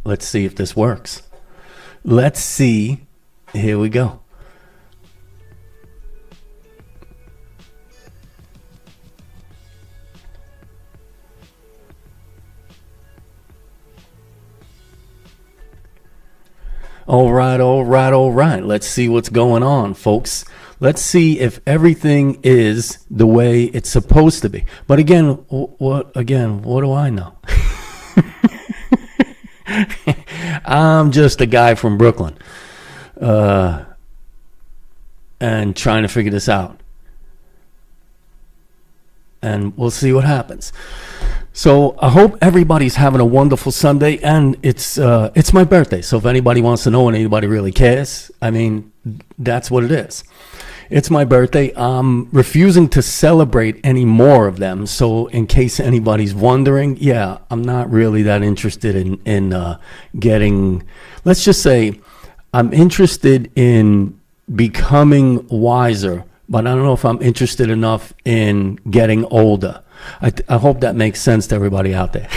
Let's see if this works. Let's see. Here we go. All right. Let's see what's going on, folks. Let's see if everything is the way it's supposed to be. But again, what do I know? I'm just a guy from Brooklyn, and trying to figure this out. And we'll see what happens. So I hope everybody's having a wonderful Sunday, and it's my birthday. So if anybody wants to know and anybody really cares, I mean, that's what it is. It's my birthday. I'm refusing to celebrate any more of them. So in case anybody's wondering, yeah, I'm not really that interested in getting, let's just say I'm interested in becoming wiser, but I don't know if I'm interested enough in getting older. I hope that makes sense to everybody out there.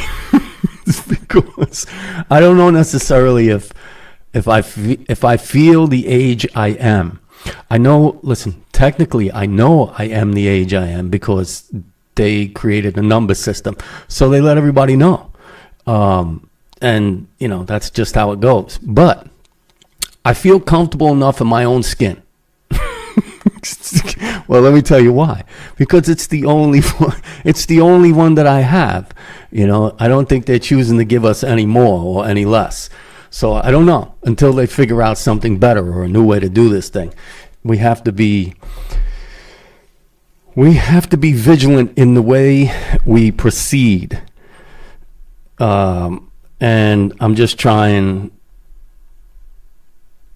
Because I don't know necessarily if I feel the age I am. I know, listen, technically I know I am the age I am because they created a number system. So they let everybody know. And, you know, that's just how it goes. But I feel comfortable enough in my own skin. Well, let me tell you why. Because it's the only one. It's the only one that I have. You know, I don't think they're choosing to give us any more or any less. So I don't know until they figure out something better or a new way to do this thing. We have to be vigilant in the way we proceed. And I'm just trying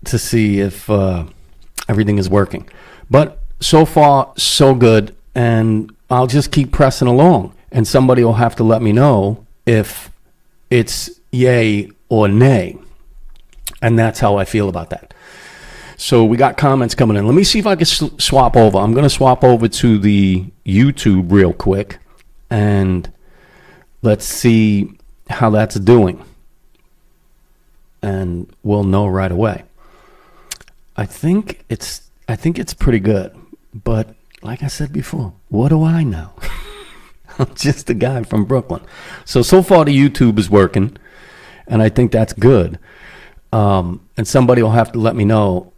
to see if everything is working. But so far, so good. And I'll just keep pressing along. And somebody will have to let me know if it's yay or nay. And that's how I feel about that. So we got comments coming in. Let me see if I can swap over. I'm going to swap over to the YouTube real quick. And let's see how that's doing. And we'll know right away. I think it's pretty good. But like I said before, what do I know? I'm just a guy from Brooklyn. So far the YouTube is working. And I think that's good. And somebody will have to let me know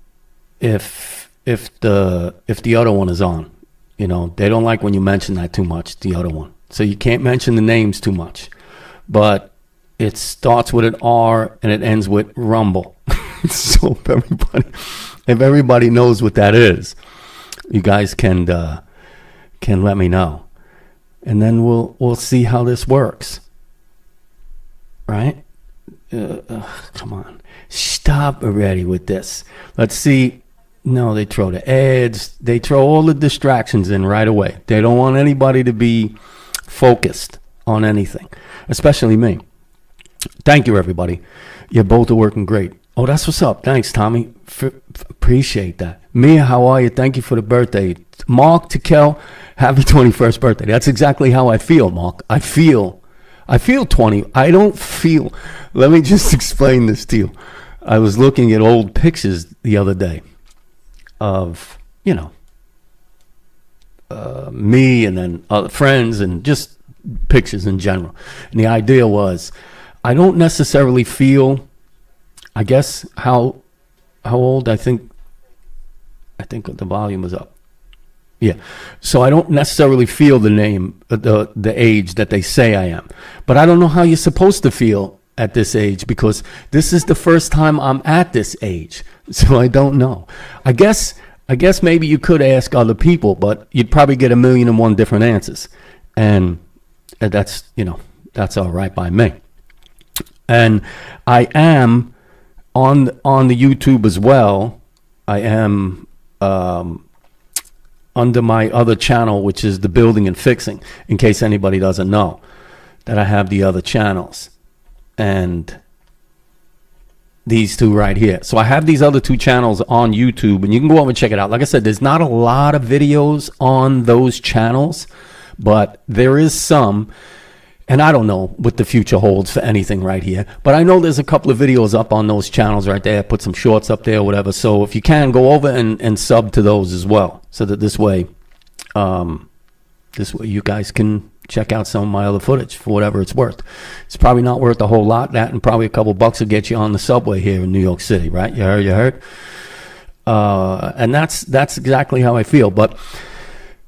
if the other one is on. You know, they don't like when you mention that too much, the other one. So you can't mention the names too much. But it starts with an R and it ends with Rumble. So if everybody knows what that is, you guys can let me know. And then we'll see how this works. Right? Come on. Stop already with this. Let's see. No, they throw the ads. They throw all the distractions in right away. They don't want anybody to be focused on anything, especially me. Thank you, everybody. You both are working great. Oh, that's what's up. Thanks, Tommy. Appreciate that. Mia, how are you? Thank you for the birthday. Mark Tikel, happy 21st birthday. That's exactly how I feel, Mark. I feel 20. I don't feel. Let me just explain this to you. I was looking at old pictures the other day of, me and then other friends and just pictures in general. And the idea was, I don't necessarily feel, I guess, how old I think the volume is up. Yeah. So I don't necessarily feel the age that they say I am. But I don't know how you're supposed to feel at this age because this is the first time I'm at this age. So I don't know. I guess maybe you could ask other people, but you'd probably get 1,000,001 different answers. And that's all right by me. And I am on the YouTube as well. I am under my other channel, which is the Building and Fixing, in case anybody doesn't know that I have the other channels. And these two right here. So I have these other two channels on YouTube, and you can go over and check it out. Like I said, there's not a lot of videos on those channels, but there is some. And I don't know what the future holds for anything right here, but I know there's a couple of videos up on those channels right there. Put some shorts up there or whatever. So if you can, go over and sub to those as well, so that this way you guys can check out some of my other footage for whatever it's worth. It's probably not worth a whole lot. That and probably a couple bucks will get you on the subway here in New York City, right? You heard? And that's exactly how I feel. But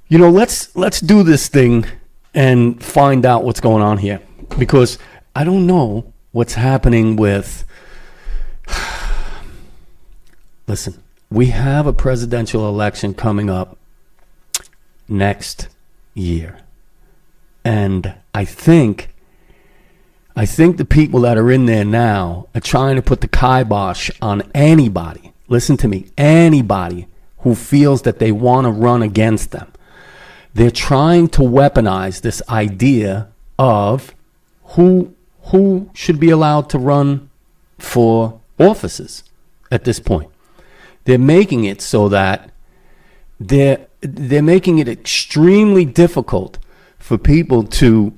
you know, let's do this thing and find out what's going on here, because I don't know what's happening with. Listen, we have a presidential election coming up next year, and I think the people that are in there now are trying to put the kibosh on anybody. Listen to me, anybody who feels that they want to run against them. They're trying to weaponize this idea of who should be allowed to run for offices at this point. They're making it so that they're making it extremely difficult for people to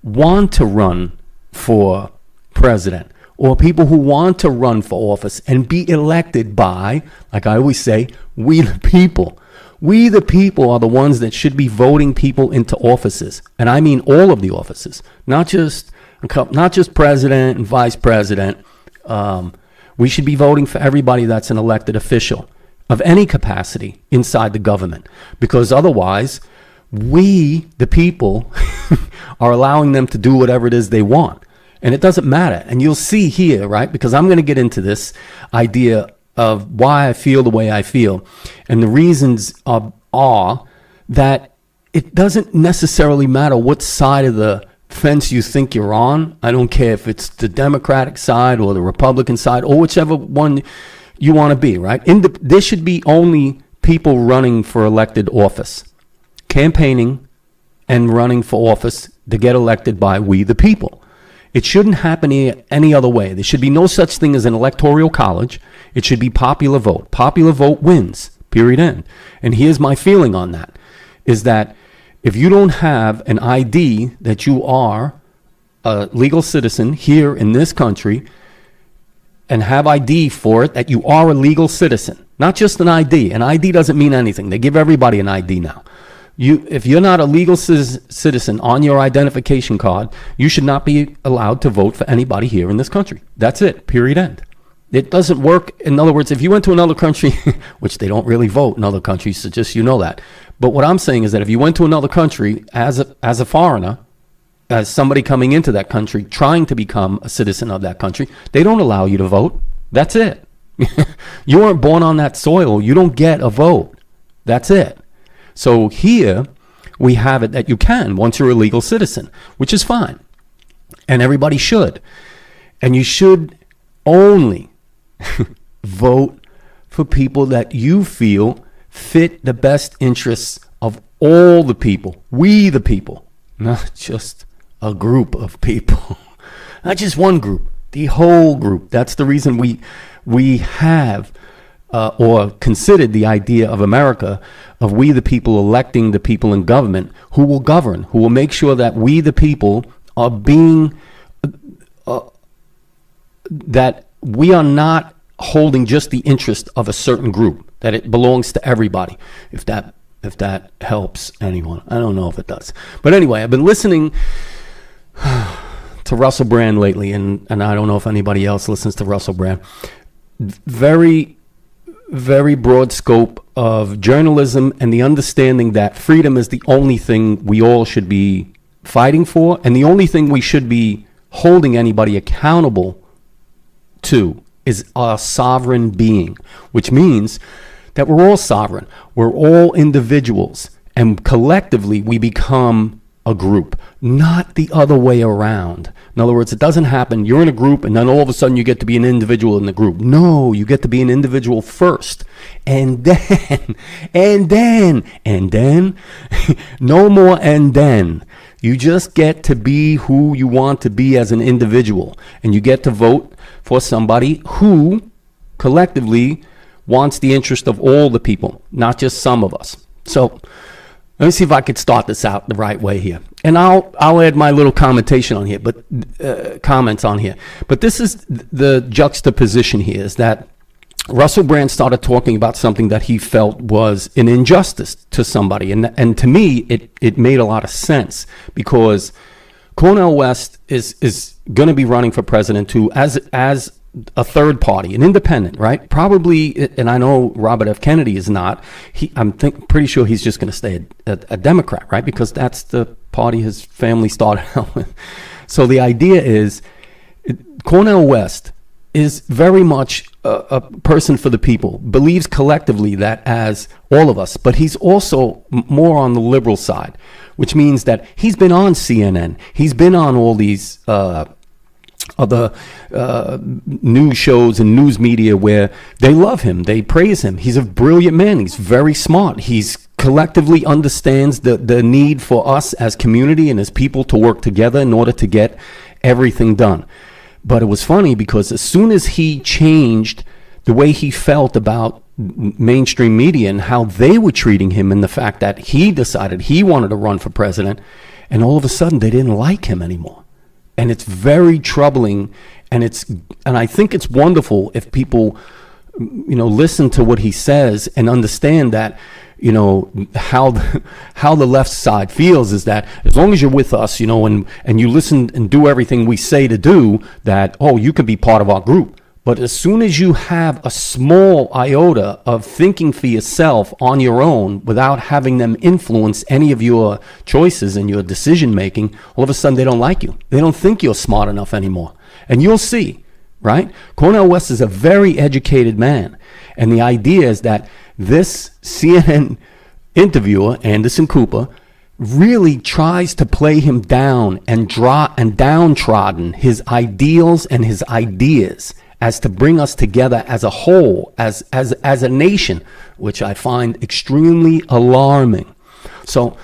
want to run for president, or people who want to run for office and be elected by, like I always say, we the people. We the people are the ones that should be voting people into offices. And I mean all of the offices, not just president and vice president. We should be voting for everybody that's an elected official of any capacity inside the government, because otherwise we, the people, are allowing them to do whatever it is they want. And it doesn't matter. And you'll see here, right? Because I'm going to get into this idea of why I feel the way I feel. And the reasons are that it doesn't necessarily matter what side of the fence you think you're on. I don't care if it's the Democratic side or the Republican side or whichever one you want to be, right? There should be only people running for elected office, campaigning and running for office to get elected by we the people. It shouldn't happen any other way. There should be no such thing as an electoral college. It should be popular vote. Popular vote wins, period, end. And here's my feeling on that, is that if you don't have an ID that you are a legal citizen here in this country and have ID for it, that you are a legal citizen, not just an ID. An ID doesn't mean anything. They give everybody an ID now. If you're not a legal citizen on your identification card, you should not be allowed to vote for anybody here in this country. That's it, period, end. It doesn't work. In other words, if you went to another country, which they don't really vote in other countries, so just you know that. But what I'm saying is that if you went to another country as a foreigner, as somebody coming into that country, trying to become a citizen of that country, they don't allow you to vote. That's it. You weren't born on that soil. You don't get a vote. That's it. So here we have it that you can once you're a legal citizen, which is fine. And everybody should. And you should only vote for people that you feel fit the best interests of all the people. We the people, not just a group of people. Not just one group, the whole group. That's the reason we have or considered the idea of America, of we the people electing the people in government who will govern, who will make sure that we the people are being, that we are not holding just the interest of a certain group, that it belongs to everybody. If that helps anyone. I don't know if it does. But anyway, I've been listening to Russell Brand lately, and I don't know if anybody else listens to Russell Brand. Very, very broad scope of journalism and the understanding that freedom is the only thing we all should be fighting for, and the only thing we should be holding anybody accountable to is our sovereign being, which means that we're all sovereign. We're all individuals, and collectively we become a group, not the other way around. In other words, it doesn't happen. You're in a group and then all of a sudden you get to be an individual in the group. No, you get to be an individual first. And then, no more and then. You just get to be who you want to be as an individual. And you get to vote for somebody who collectively wants the interest of all the people, not just some of us. So Let me see if I could start this out the right way here, and I'll add my little commentation on here, but comments on here. But this is the juxtaposition here: is that Russell Brand started talking about something that he felt was an injustice to somebody, and to me, it made a lot of sense, because Cornel West is going to be running for president too, as a third party, an independent, right? Probably, and I know Robert F. Kennedy is not. I'm pretty sure he's just going to stay a Democrat, right? Because that's the party his family started out with. So the idea is, Cornel West is very much a person for the people, believes collectively that as all of us, but he's also more on the liberal side, which means that he's been on CNN, he's been on all these other news shows and news media where they love him, they praise him. He's a brilliant man, he's very smart, he's collectively understands the need for us as community and as people to work together in order to get everything done. But it was funny because as soon as he changed the way he felt about mainstream media and how they were treating him, and the fact that he decided he wanted to run for president, and all of a sudden they didn't like him anymore. And it's very troubling, and I think it's wonderful if people, listen to what he says and understand that, how the left side feels is that as long as you're with us, and you listen and do everything we say to do, that, you could be part of our group. But as soon as you have a small iota of thinking for yourself on your own without having them influence any of your choices and your decision making, all of a sudden they don't like you. They don't think you're smart enough anymore. And you'll see, right? Cornel West is a very educated man. And the idea is that this CNN interviewer, Anderson Cooper, really tries to play him down and downtrodden his ideals and his ideas, as to bring us together as a whole, as a nation, which I find extremely alarming. So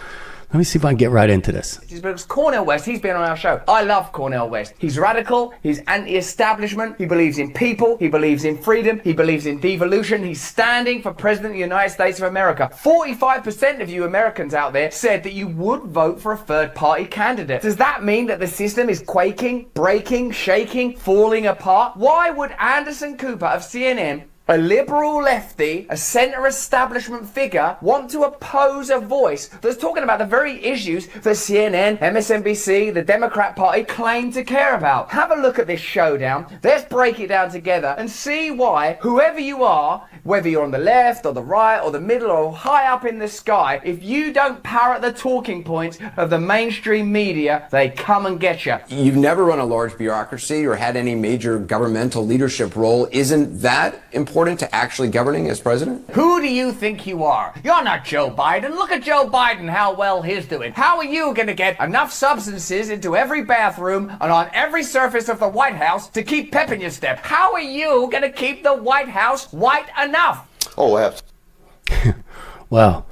let me see if I can get right into this. Because Cornel West, he's been on our show. I love Cornel West. He's radical, he's anti-establishment, he believes in people, he believes in freedom, he believes in devolution. He's standing for President of the United States of America. 45% of you Americans out there said that you would vote for a third-party candidate. Does that mean that the system is quaking, breaking, shaking, falling apart? Why would Anderson Cooper of CNN, a liberal lefty, a center establishment figure, want to oppose a voice that's talking about the very issues that CNN, MSNBC, the Democrat Party claim to care about? Have a look at this showdown. Let's break it down together and see why whoever you are, whether you're on the left or the right or the middle or high up in the sky, if you don't parrot the talking points of the mainstream media, they come and get you. You've never run a large bureaucracy or had any major governmental leadership role. Isn't that important to actually governing as president? Who do you think you are? You're not Joe Biden. Look at Joe Biden, how well he's doing. How are you going to get enough substances into every bathroom and on every surface of the White House to keep pep in your step? How are you going to keep the White House white enough? Oh, absolutely. Well,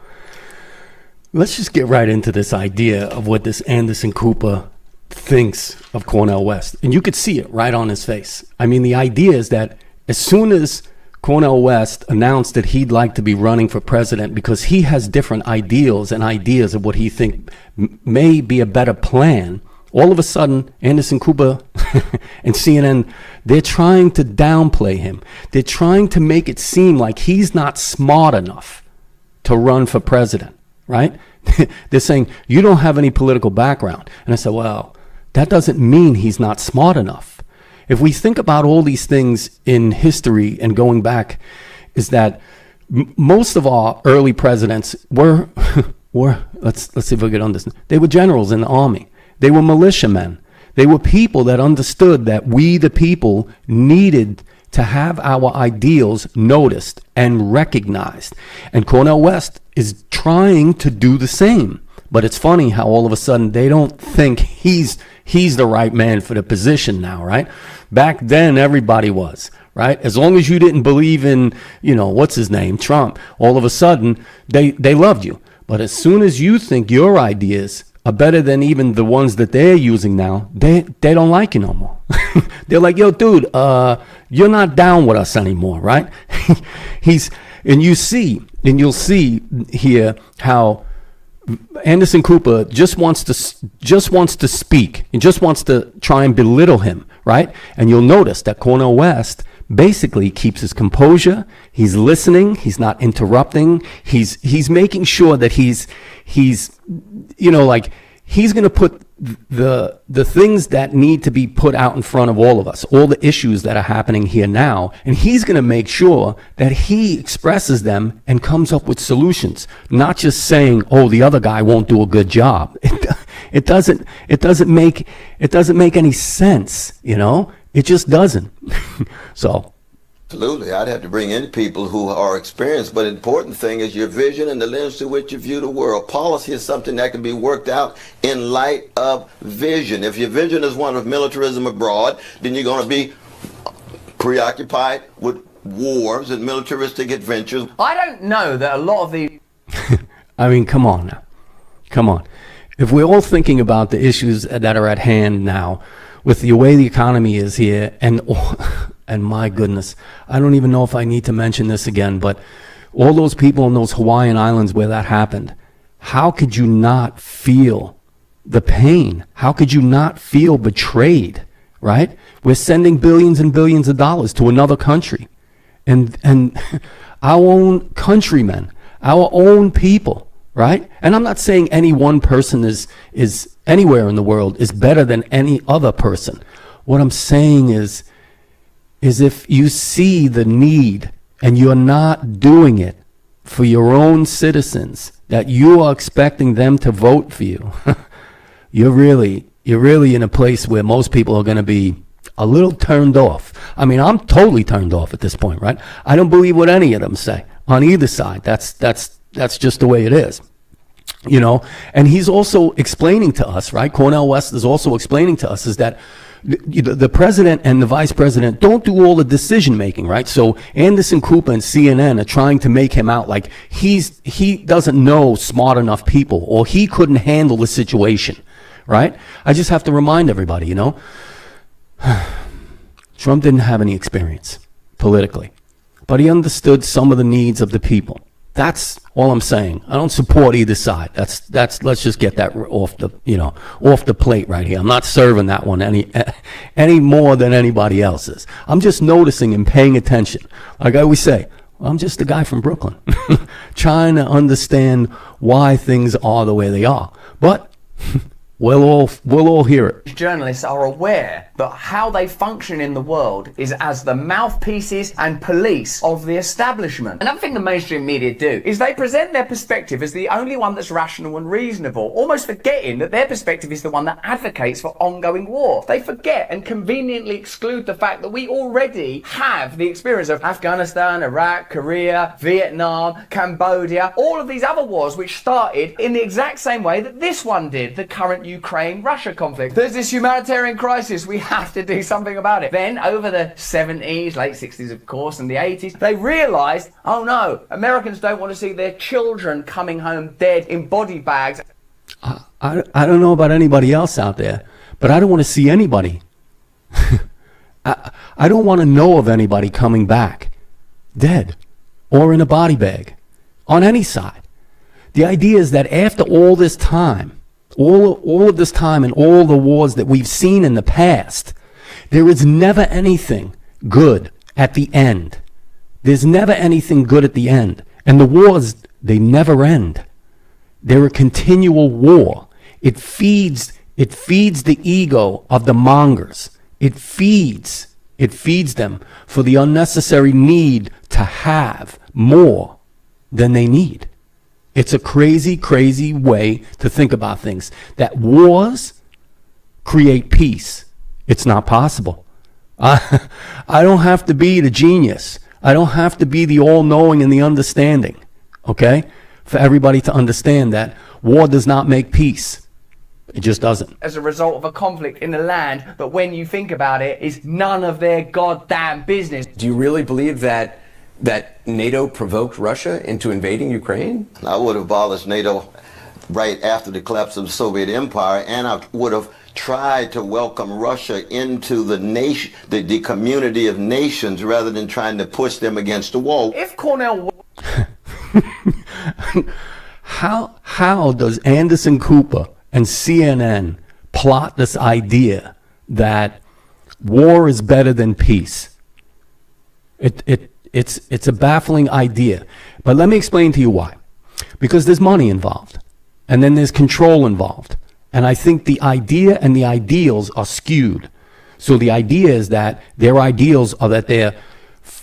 let's just get right into this idea of what this Anderson Cooper thinks of Cornel West. And you could see it right on his face. I mean, the idea is that as soon as Cornel West announced that he'd like to be running for president because he has different ideals and ideas of what he thinks may be a better plan, all of a sudden, Anderson Cooper and CNN, they're trying to downplay him. They're trying to make it seem like he's not smart enough to run for president, right? They're saying, you don't have any political background. And I said, well, that doesn't mean he's not smart enough. If we think about all these things in history and going back, is that most of our early presidents were let's see if we can understand. They were generals in the army. They were militiamen. They were people that understood that we, the people, needed to have our ideals noticed and recognized. And Cornel West is trying to do the same. But it's funny how all of a sudden they don't think he's the right man for the position now, right? Back then, everybody was, right? As long as you didn't believe in, what's his name, Trump, all of a sudden they loved you. But as soon as you think your ideas are better than even the ones that they're using now, they don't like you no more. They're like, yo, dude, you're not down with us anymore, right? You'll see here how Anderson Cooper just wants to speak. He just wants to try and belittle him, right? And you'll notice that Cornel West basically keeps his composure. He's listening. He's not interrupting. He's making sure that he's like he's going to put the things that need to be put out in front of all of us, all the issues that are happening here now, and he's going to make sure that he expresses them and comes up with solutions, not just saying, "Oh, the other guy won't do a good job." It doesn't make any sense, you know? It just doesn't. So. Absolutely. I'd have to bring in people who are experienced, but the important thing is your vision and the lens through which you view the world. Policy is something that can be worked out in light of vision. If your vision is one of militarism abroad, then you're going to be preoccupied with wars and militaristic adventures. I don't know that a lot of the... I mean, come on now. Come on. If we're all thinking about the issues that are at hand now, with the way the economy is here, and my goodness, I don't even know if I need to mention this again, but all those people in those Hawaiian Islands where that happened, how could you not feel the pain? How could you not feel betrayed, right? We're sending billions and billions of dollars to another country, and our own countrymen, our own people, right? And I'm not saying any one person is anywhere in the world is better than any other person. What I'm saying is if you see the need and you're not doing it for your own citizens, that you are expecting them to vote for you, you're really in a place where most people are going to be a little turned off. I mean, I'm totally turned off at this point, right? I don't believe what any of them say on either side. That's just the way it is, you know. And he's also explaining to us, right? Cornel West is also explaining to us is that the president and the vice president don't do all the decision making, right? So Anderson Cooper and CNN are trying to make him out like he doesn't know smart enough people, or he couldn't handle the situation, right? I just have to remind everybody, you know, Trump didn't have any experience politically, but he understood some of the needs of the people. That's all I'm saying. I don't support either side. That's let's just get that off the plate right here. I'm not serving that one any more than anybody else is. I'm just noticing and paying attention. Like I always say, I'm just a guy from Brooklyn trying to understand why things are the way they are. But we'll all hear it. Journalists are aware that how they function in the world is as the mouthpieces and police of the establishment. Another thing the mainstream media do is they present their perspective as the only one that's rational and reasonable, almost forgetting that their perspective is the one that advocates for ongoing war. They forget and conveniently exclude the fact that we already have the experience of Afghanistan, Iraq, Korea, Vietnam, Cambodia, all of these other wars which started in the exact same way that this one did, the current Ukraine-Russia conflict. There's this humanitarian crisis. We have to do something about it. Then, over the 70s, late 60s, of course, and the 80s, they realized, oh no, Americans don't want to see their children coming home dead in body bags. I don't know about anybody else out there, but I don't want to see anybody. I don't want to know of anybody coming back dead or in a body bag on any side. The idea is that after all this time, all of this time and all the wars that we've seen in the past, there is never anything good at the end. There's never anything good at the end. And the wars, they never end. They're a continual war. It feeds the ego of the mongers. It feeds them for the unnecessary need to have more than they need. It's a crazy, crazy way to think about things. That wars create peace. It's not possible. I don't have to be the genius. I don't have to be the all-knowing and the understanding, okay, for everybody to understand that war does not make peace. It just doesn't. As a result of a conflict in a land that, when you think about it, is none of their goddamn business. Do you really believe that NATO provoked Russia into invading Ukraine? I would have abolished NATO right after the collapse of the Soviet Empire, and I would have tried to welcome Russia into the nation, the community of nations, rather than trying to push them against the wall. If Cornel... how does Anderson Cooper and CNN plot this idea that war is better than peace? It's a baffling idea. But let me explain to you why. Because there's money involved, and then there's control involved. And I think the idea and the ideals are skewed. So the idea is that their ideals are that they're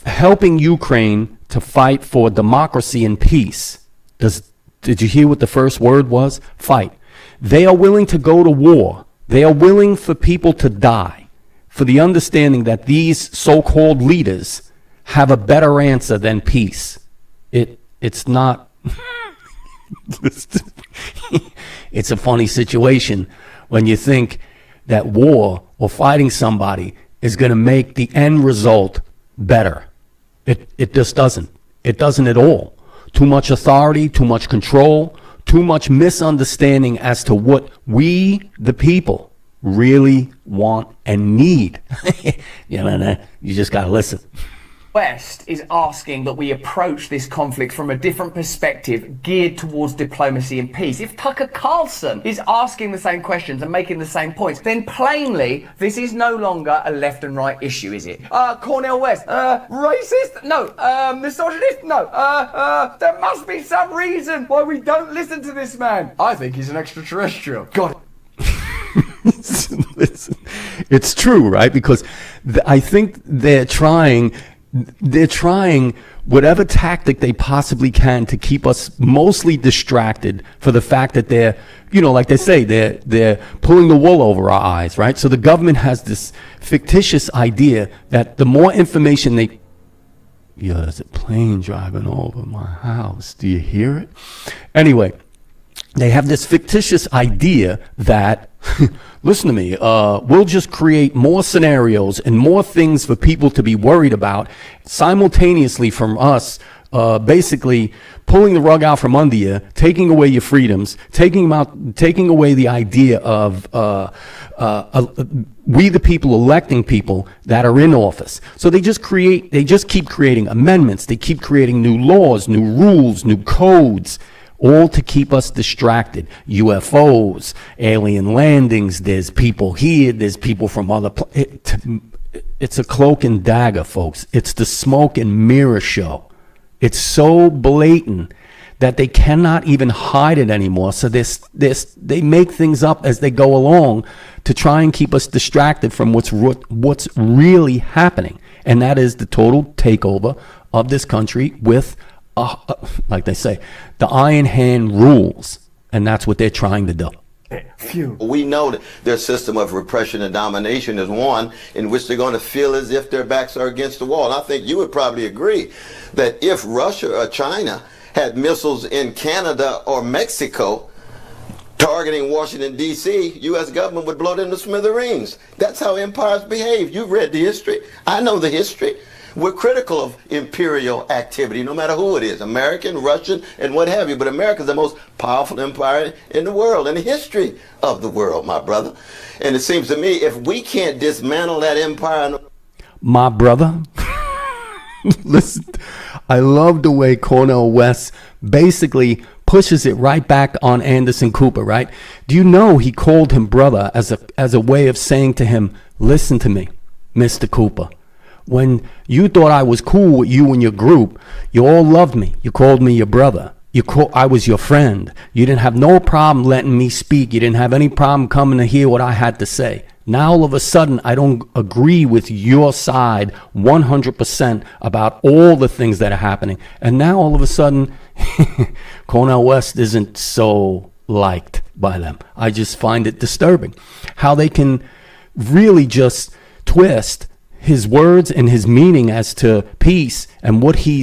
helping Ukraine to fight for democracy and peace. Did you hear what the first word was? Fight. They are willing to go to war. They are willing for people to die, for the understanding that these so-called leaders have a better answer than peace. It's not. It's a funny situation when you think that war or fighting somebody is going to make the end result better. It just doesn't. It doesn't at all. Too much authority, too much control, too much misunderstanding as to what we, the people, really want and need. You just got to listen. West is asking that we approach this conflict from a different perspective geared towards diplomacy and peace. If Tucker Carlson is asking the same questions and making the same points, then plainly this is no longer a left and right issue, is it? Cornel West, racist? No. Misogynist? No. There must be some reason why we don't listen to this man. I think he's an extraterrestrial. God. Listen, it's true, right? Because I think they're trying whatever tactic they possibly can to keep us mostly distracted for the fact that they're, like they say, they're pulling the wool over our eyes, right? So the government has this fictitious idea that the more information there's a plane driving over my house. Do you hear it? Anyway, they have this fictitious idea that, listen to me, we'll just create more scenarios and more things for people to be worried about simultaneously from us, basically pulling the rug out from under you, taking away your freedoms, taking away the idea of we the people electing people that are in office. So they just keep creating amendments, they keep creating new laws, new rules, new codes, all to keep us distracted. UFOs, alien landings, there's people here, there's people from other it's a cloak and dagger, folks. It's the smoke and mirror show. It's so blatant that they cannot even hide it anymore. So they make things up as they go along to try and keep us distracted from what's really happening. And that is the total takeover of this country with like they say, the iron hand rules, and that's what they're trying to do. We know that their system of repression and domination is one in which they're going to feel as if their backs are against the wall. And I think you would probably agree that if Russia or China had missiles in Canada or Mexico targeting Washington, D.C., U.S. government would blow them to smithereens. That's how empires behave. You've read the history. I know the history. We're critical of imperial activity, no matter who it is, American, Russian, and what have you. But America is the most powerful empire in the world, in the history of the world, my brother. And it seems to me, if we can't dismantle that empire... My brother? Listen, I love the way Cornel West basically pushes it right back on Anderson Cooper, right? Do you know he called him brother as a way of saying to him, listen to me, Mr. Cooper. When you thought I was cool with you and your group, you all loved me. You called me your brother. I was your friend. You didn't have no problem letting me speak. You didn't have any problem coming to hear what I had to say. Now all of a sudden, I don't agree with your side 100% about all the things that are happening. And now all of a sudden, Cornel West isn't so liked by them. I just find it disturbing how they can really just twist his words and his meaning as to peace and what he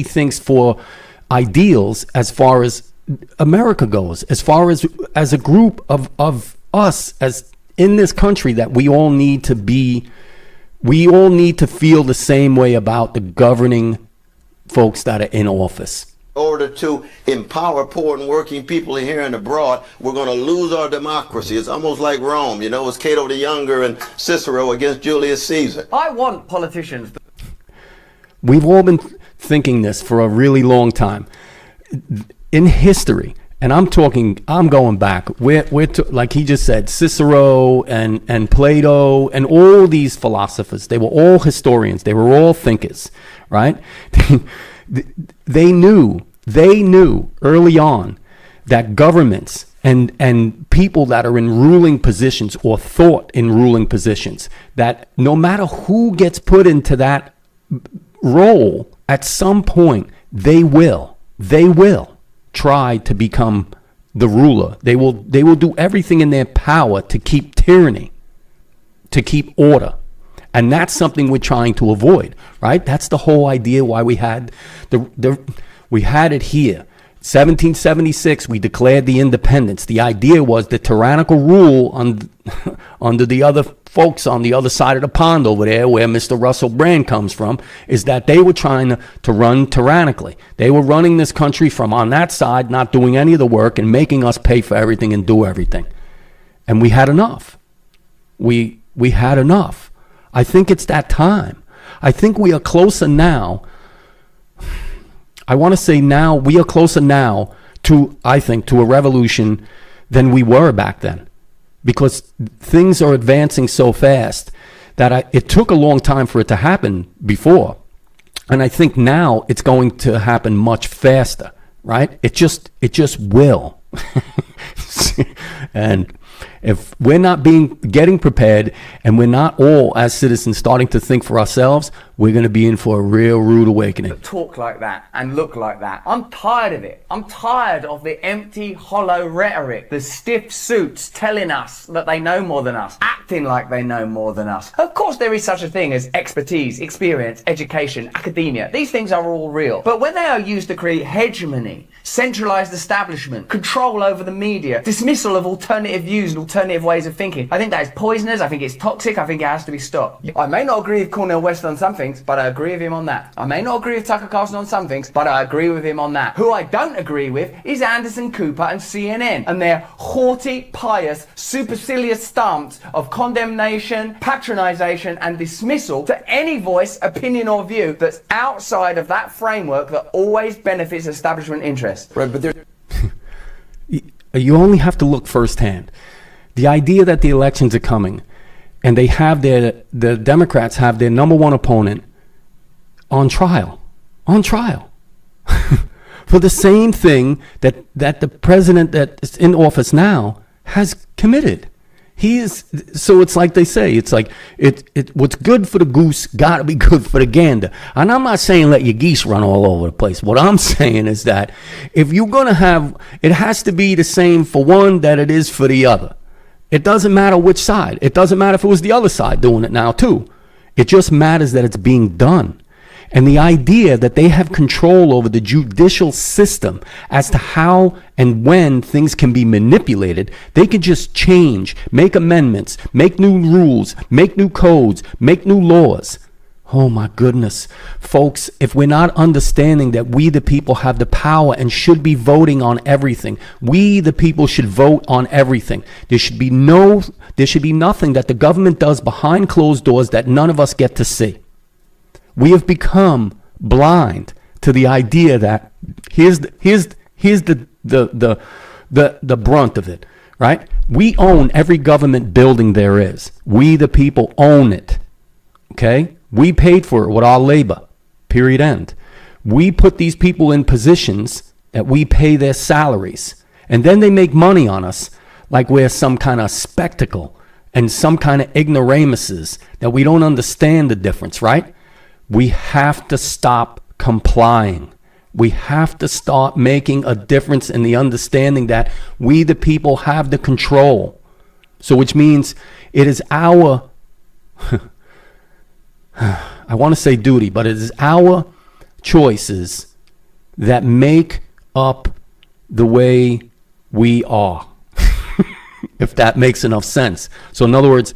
thinks for ideals as far as America goes, as far as a group of us as in this country, that we all need to feel the same way about the governing folks that are in office. In order to empower poor and working people here and abroad, we're going to lose our democracy. It's almost like Rome, it was Cato the Younger and Cicero against Julius Caesar. I want politicians. We've all been thinking this for a really long time. in history, and I'm going back, like he just said, Cicero and Plato and all these philosophers, they were all historians, they were all thinkers, right? They knew early on that governments and people that are in ruling positions or thought in ruling positions, that no matter who gets put into that role, at some point they will try to become the ruler. They will do everything in their power to keep tyranny, to keep order. And that's something we're trying to avoid, right? That's the whole idea why we had we had it here. 1776, we declared the independence. The idea was the tyrannical rule under the other folks on the other side of the pond over there, where Mr. Russell Brand comes from, is that they were trying to run tyrannically. They were running this country from on that side, not doing any of the work and making us pay for everything and do everything. And we had enough. We had enough. I think it's that time. I think we are closer now. I want to say now, we are closer now to a revolution than we were back then, because things are advancing so fast that it took a long time for it to happen before. And I think now it's going to happen much faster, right? It just will. And if we're not getting prepared, and we're not all as citizens starting to think for ourselves, we're going to be in for a real rude awakening. Talk like that and look like that. I'm tired of it. I'm tired of the empty, hollow rhetoric, the stiff suits telling us that they know more than us, acting like they know more than us. Of course, there is such a thing as expertise, experience, education, academia. These things are all real. But when they are used to create hegemony, centralized establishment, control over the media, dismissal of alternative views and alternative ways of thinking, I think that is poisonous. I think it's toxic. I think it has to be stopped. I may not agree with Cornel West on some things, but I agree with him on that. I may not agree with Tucker Carlson on some things, but I agree with him on that. Who I don't agree with is Anderson Cooper and CNN and their haughty, pious, supercilious stance of condemnation, patronization, and dismissal to any voice, opinion, or view that's outside of that framework that always benefits establishment interests. Right, but you only have to look firsthand. The idea that the elections are coming, and the Democrats have their number one opponent on trial for the same thing that the president that's in office now has committed. So it's like they say, it's like what's good for the goose got to be good for the gander. And I'm not saying let your geese run all over the place. What I'm saying is that if you're going to have, it has to be the same for one that it is for the other. It doesn't matter which side. It doesn't matter if it was the other side doing it now too. It just matters that it's being done. And the idea that they have control over the judicial system as to how and when things can be manipulated, they can just change, make amendments, make new rules, make new codes, make new laws. Oh my goodness. Folks, if we're not understanding that we the people have the power and should be voting on everything, we the people should vote on everything. There should be nothing that the government does behind closed doors that none of us get to see. We have become blind to the idea that here's the brunt of it, right? We own every government building there is. We the people own it. Okay? We paid for it with our labor. Period, end. We put these people in positions that we pay their salaries. And then they make money on us like we're some kind of spectacle and some kind of ignoramuses that we don't understand the difference, right? We have to stop complying. We have to start making a difference in the understanding that we the people have the control. So which means it is our I want to say duty, but it is our choices that make up the way we are, if that makes enough sense. So in other words,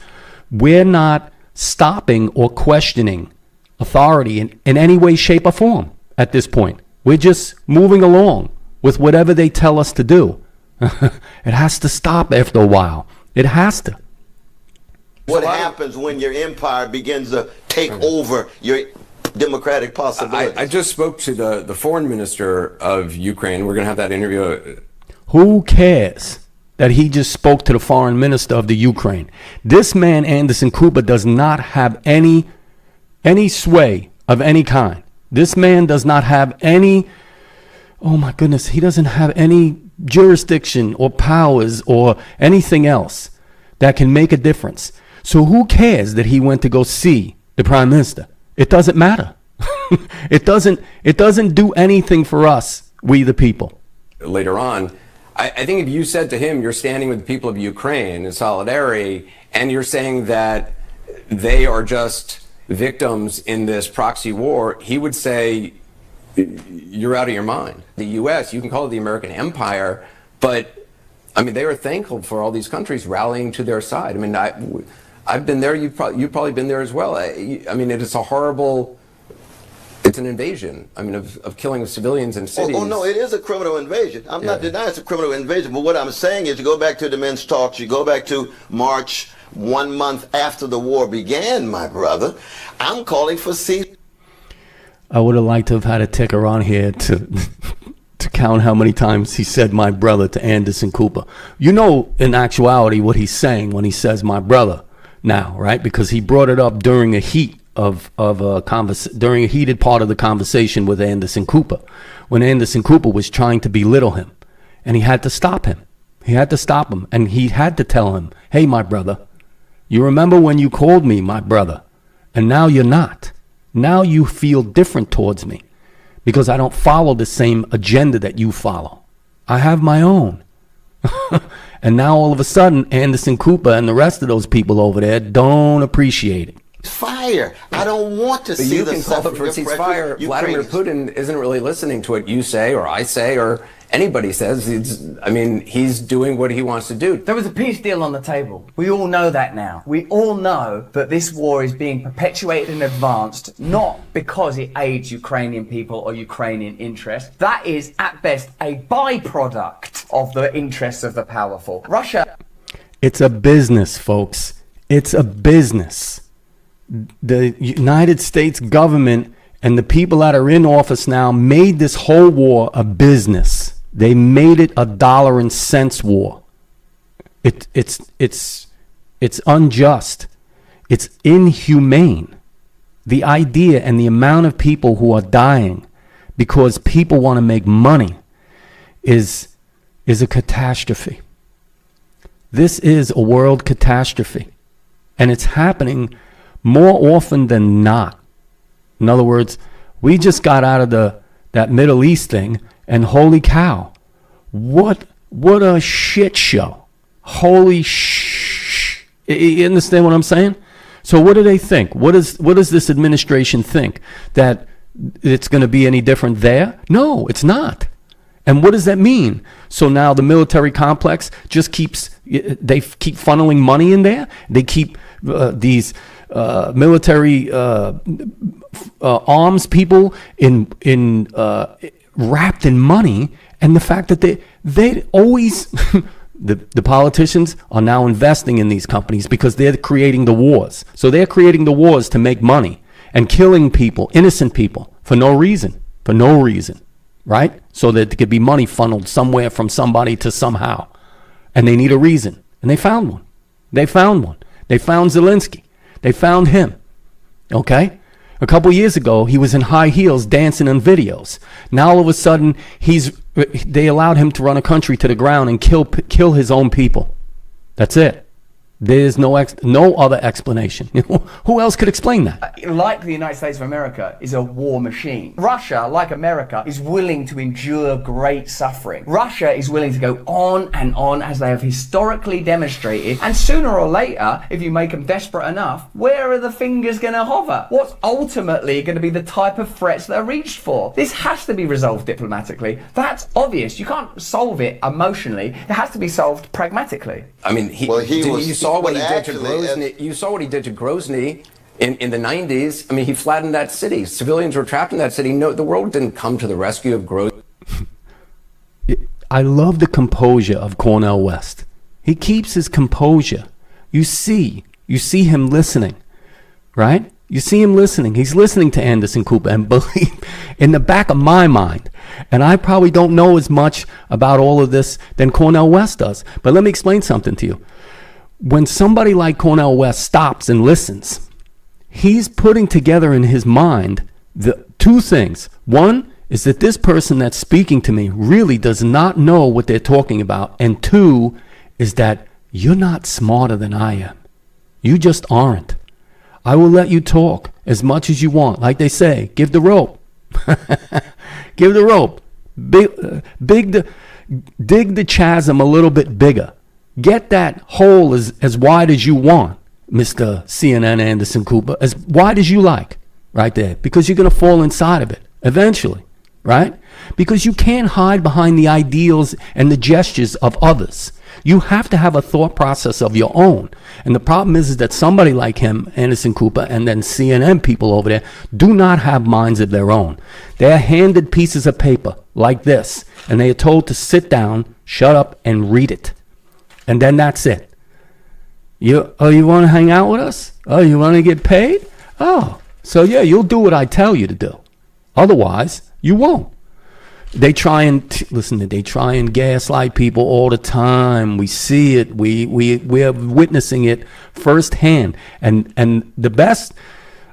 we're not stopping or questioning authority in any way, shape, or form at this point. We're just moving along with whatever they tell us to do. It has to stop after a while. It has to. What happens when your empire begins to take over your democratic possibilities. I just spoke to the foreign minister of Ukraine. We're going to have that interview. Who cares that he just spoke to the foreign minister of the Ukraine? This man, Anderson Cooper, does not have any sway of any kind. This man does not have any, oh my goodness, he doesn't have any jurisdiction or powers or anything else that can make a difference. So who cares that he went to go see the prime minister? It doesn't matter. It doesn't do anything for us, we the people. Later on, I think if you said to him, you're standing with the people of Ukraine in solidarity, and you're saying that they are just victims in this proxy war, he would say, you're out of your mind. The U.S., you can call it the American empire, but I mean, they were thankful for all these countries rallying to their side. I mean, I've been there. You've probably been there as well. I mean, it's a horrible. It's an invasion. I mean, of killing civilians in cities. Oh no, it is a criminal invasion. I'm not denying it's a criminal invasion. But what I'm saying is, you go back to the men's talks. You go back to March, 1 month after the war began, my brother. I'm calling for cease. I would have liked to have had a ticker on here to count how many times he said "my brother" to Anderson Cooper. You know, in actuality, what he's saying when he says "my brother" now, right? Because he brought it up during a heat during a heated part of the conversation with Anderson Cooper, when Anderson Cooper was trying to belittle him, and he had to stop him. He had to stop him, and he had to tell him, "Hey, my brother, you remember when you called me my brother, and now you're not. Now you feel different towards me because I don't follow the same agenda that you follow. I have my own." And now all of a sudden, Anderson Cooper and the rest of those people over there don't appreciate it. Fire. I don't want to see you the can call it for ceasefire. Vladimir Putin isn't really listening to what you say or I say or anybody says. He's doing what he wants to do. There was a peace deal on the table. We all know that now. We all know that this war is being perpetuated and advanced, not because it aids Ukrainian people or Ukrainian interests. That is, at best, a byproduct of the interests of the powerful. Russia. It's a business, folks. It's a business. The United States government and the people that are in office now made this whole war a business. They made it a dollar and cents war. It's unjust. It's inhumane. The idea and the amount of people who are dying because people want to make money is a catastrophe. This is a world catastrophe, and it's happening more often than not. In other words, we just got out of that Middle East thing, and holy cow, what a shit show. Holy shh. You understand what I'm saying? So what do they think? What does this administration think? That it's going to be any different there? No, it's not. And what does that mean? So now the military complex just they keep funneling money in there. They keep these military arms people in wrapped in money, and the fact that they always the politicians are now investing in these companies because they're creating the wars. So they're creating the wars to make money and killing people, innocent people, for no reason, right? So that there could be money funneled somewhere from somebody to somehow, and they need a reason, and they found one. They found Zelensky. They found him, okay? A couple years ago, he was in high heels dancing in videos. Now all of a sudden, they allowed him to run a country to the ground and kill his own people. That's it. There's no other explanation. Who else could explain that? Like the United States of America is a war machine. Russia, like America, is willing to endure great suffering. Russia is willing to go on and on, as they have historically demonstrated. And sooner or later, if you make them desperate enough, where are the fingers going to hover? What's ultimately going to be the type of threats that are reached for? This has to be resolved diplomatically. That's obvious. You can't solve it emotionally. It has to be solved pragmatically. I mean, you saw what he did to Grozny. You saw what he did to Grozny in the 90s. I mean, he flattened that city. Civilians were trapped in that city. No, the world didn't come to the rescue of Grozny. I love the composure of Cornel West. He keeps his composure. You see him listening, right? You see him listening. He's listening to Anderson Cooper, and believe, in the back of my mind, and I probably don't know as much about all of this than Cornel West does, but let me explain something to you. When somebody like Cornel West stops and listens, he's putting together in his mind the two things. One is that this person that's speaking to me really does not know what they're talking about. And two is that you're not smarter than I am. You just aren't. I will let you talk as much as you want. Like they say, give the rope. Give the rope. Dig the chasm a little bit bigger. Get that hole as wide as you want, Mr. CNN Anderson Cooper, as wide as you like, right there, because you're going to fall inside of it eventually, right? Because you can't hide behind the ideals and the gestures of others. You have to have a thought process of your own. And the problem is that somebody like him, Anderson Cooper, and then CNN people over there do not have minds of their own. They're handed pieces of paper like this, and they are told to sit down, shut up, and read it. And then that's it. You want to hang out with us? Oh, you want to get paid? Oh, so yeah, you'll do what I tell you to do. Otherwise, you won't. They try and they try and gaslight people all the time. We see it. We're witnessing it firsthand. And the best,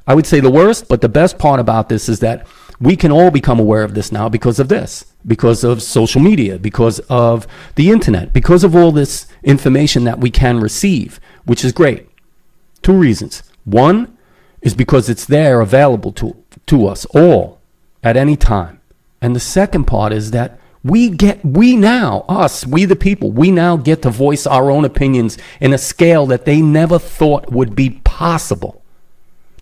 I would say the worst, but the best part about this is that we can all become aware of this now because of this, because of social media, because of the internet, because of all this information that we can receive, which is great. Two reasons. One is because it's there available to us all at any time. And the second part is that we the people, we now get to voice our own opinions in a scale that they never thought would be possible.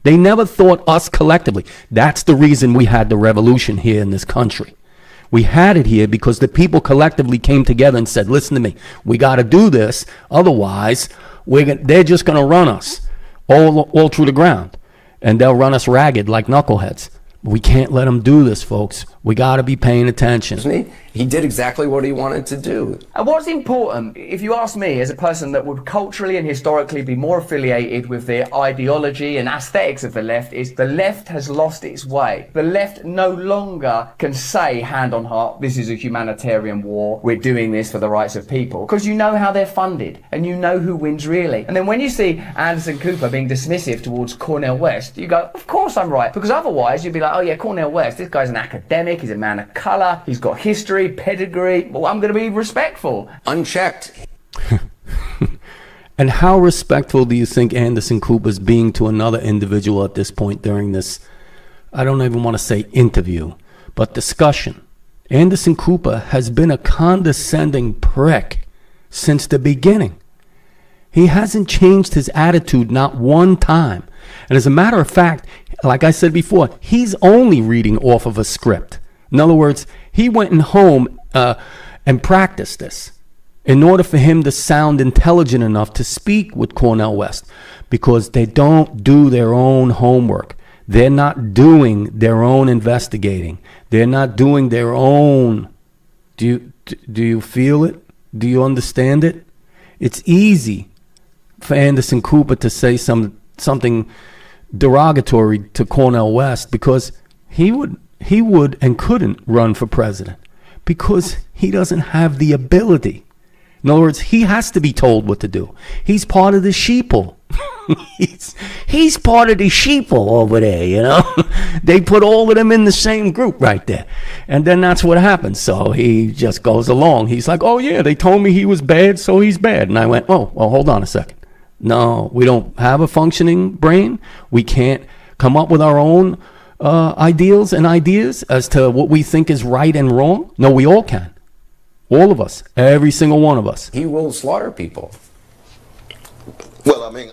They never thought us collectively. That's the reason we had the revolution here in this country. We had it here because the people collectively came together and said, listen to me, we got to do this. Otherwise, they're just going to run us all through the ground. And they'll run us ragged like knuckleheads. We can't let them do this, folks. We got to be paying attention. He did exactly what he wanted to do. And what's important, if you ask me, as a person that would culturally and historically be more affiliated with the ideology and aesthetics of the left, is the left has lost its way. The left no longer can say, hand on heart, this is a humanitarian war, we're doing this for the rights of people, because you know how they're funded and you know who wins really. And then when you see Anderson Cooper being dismissive towards Cornel West, you go, of course I'm right, because otherwise you'd be like, oh yeah, Cornel West, this guy's an academic, he's a man of colour, he's got history, pedigree, well, I'm going to be respectful. Unchecked. And how respectful do you think Anderson Cooper's being to another individual at this point during this, I don't even want to say interview, but discussion? Anderson Cooper has been a condescending prick since the beginning. He hasn't changed his attitude not one time. And as a matter of fact, like I said before, he's only reading off of a script. In other words, he went home and practiced this in order for him to sound intelligent enough to speak with Cornel West, because they don't do their own homework. They're not doing their own investigating. They're not doing their own. Do you feel it? Do you understand it? It's easy for Anderson Cooper to say something derogatory to Cornel West because he would and couldn't run for president because he doesn't have the ability. In other words, he has to be told what to do. He's part of the sheeple. he's part of the sheeple over there, you know. They put all of them in the same group right there. And then that's what happens. So he just goes along. He's like, oh yeah, they told me he was bad, so he's bad. And I went, oh, well, hold on a second. No, we don't have a functioning brain. We can't come up with our own ideals and ideas as to what we think is right and wrong. No, we all can. All of us, every single one of us. He will slaughter people. Well, I mean,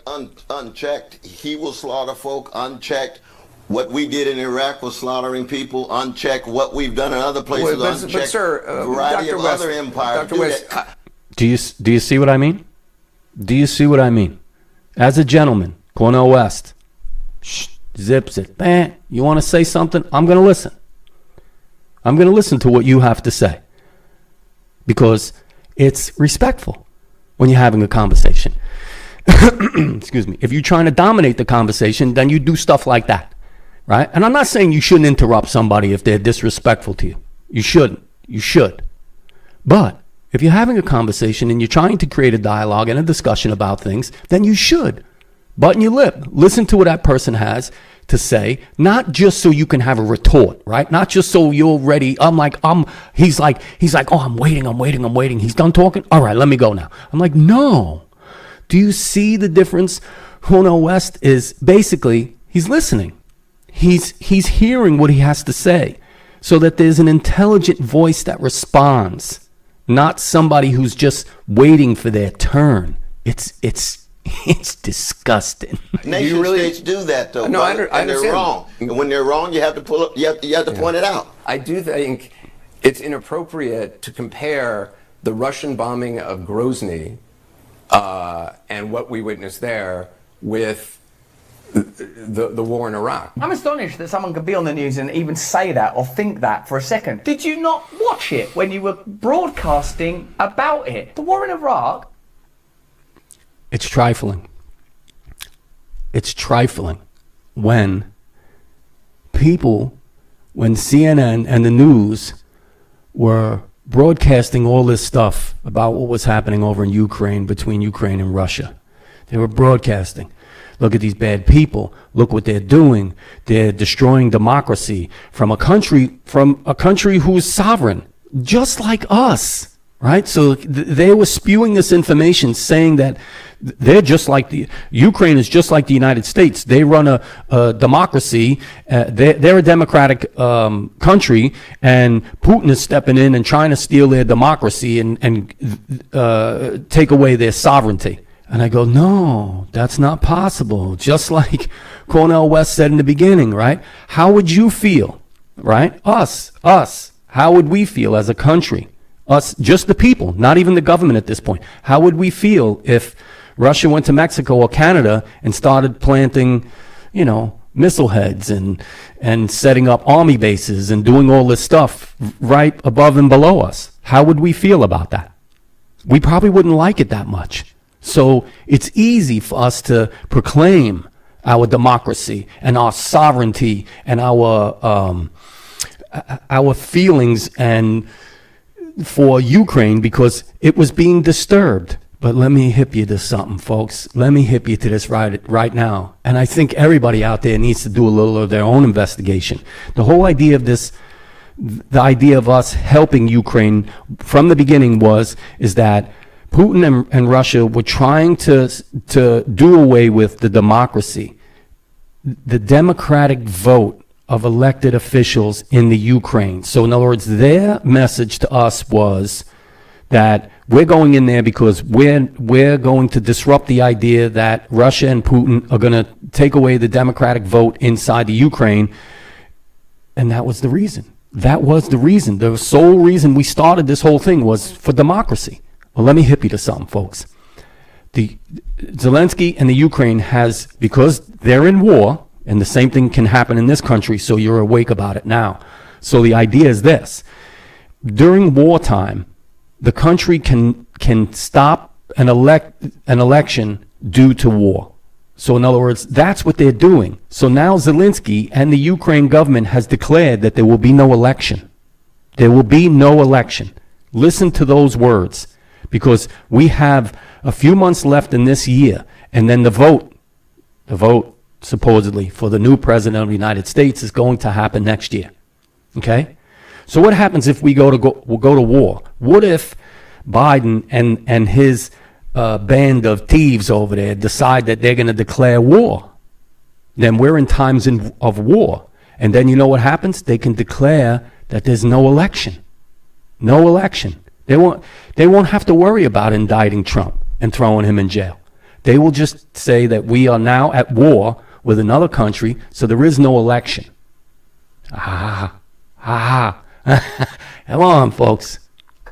unchecked, he will slaughter folk. Unchecked, what we did in Iraq was slaughtering people. Unchecked, what we've done in other places. Unchecked, but sir, variety Dr. of West, other empires. Dr. West, do you see what I mean? Do you see what I mean? As a gentleman, Cornel West, zips it. Man, you want to say something? I'm going to listen. I'm going to listen to what you have to say. Because it's respectful when you're having a conversation. excuse me, if you're trying to dominate the conversation, then you do stuff like that, right? And I'm not saying you shouldn't interrupt somebody if they're disrespectful to you. You shouldn't. You should. But if you're having a conversation and you're trying to create a dialogue and a discussion about things, then you should button your lip. Listen to what that person has to say, not just so you can have a retort, right? Not just so you're ready. He's like, oh, I'm waiting. He's done talking. All right, let me go now. I'm like, no. Do you see the difference? Cornel West is basically, he's listening. He's hearing what he has to say so that there's an intelligent voice that responds, not somebody who's just waiting for their turn. It's disgusting. Nation states do that though, no, brother, I and they're understand. wrong. And when they're wrong, you have to pull up. You have to point it out. I do think it's inappropriate to compare the Russian bombing of Grozny and what we witnessed there with the war in Iraq. I'm astonished that someone could be on the news and even say that or think that for a second. Did you not watch it when you were broadcasting about it? The war in Iraq. It's trifling. It's trifling when CNN and the news were broadcasting all this stuff about what was happening over in Ukraine, between Ukraine and Russia. They were broadcasting. Look at these bad people. Look what they're doing. They're destroying democracy from a country who's sovereign, just like us. Right? So they were spewing this information saying that they're just like Ukraine is just like the United States. They run a democracy. They're a democratic country, and Putin is stepping in and trying to steal their democracy and take away their sovereignty. And I go, no, that's not possible. Just like Cornel West said in the beginning, right? How would you feel, right? Us. How would we feel as a country? Us, just the people, not even the government at this point. How would we feel if Russia went to Mexico or Canada and started planting, missile heads and setting up army bases and doing all this stuff right above and below us? How would we feel about that? We probably wouldn't like it that much. So it's easy for us to proclaim our democracy and our sovereignty and our feelings and for Ukraine because it was being disturbed. But let me hip you to something, folks. Let me hip you to this right now. And I think everybody out there needs to do a little of their own investigation. The whole idea of this, the idea of us helping Ukraine from the beginning is that Putin and Russia were trying to do away with the democracy, the democratic vote of elected officials in the Ukraine. So in other words, their message to us was that we're going in there because we're going to disrupt the idea that Russia and Putin are going to take away the democratic vote inside the Ukraine. And that was the reason. That was the reason. The sole reason we started this whole thing was for democracy. Well, let me hip you to something, folks. The Zelensky and the Ukraine has, because they're in war, and the same thing can happen in this country, so you're awake about it now. So the idea is this. During wartime, the country can stop an election due to war. So in other words, that's what they're doing. So now Zelensky and the Ukraine government has declared that there will be no election. There will be no election. Listen to those words, because we have a few months left in this year, and then the vote supposedly for the new president of the United States is going to happen next year. Okay? So what happens if we'll go to war? What if Biden and his band of thieves over there decide that they're going to declare war? Then we're in times of war. And then you know what happens? They can declare that there's no election. No election. They won't have to worry about indicting Trump and throwing him in jail. They will just say that we are now at war with another country, so there is no election. Come on, folks.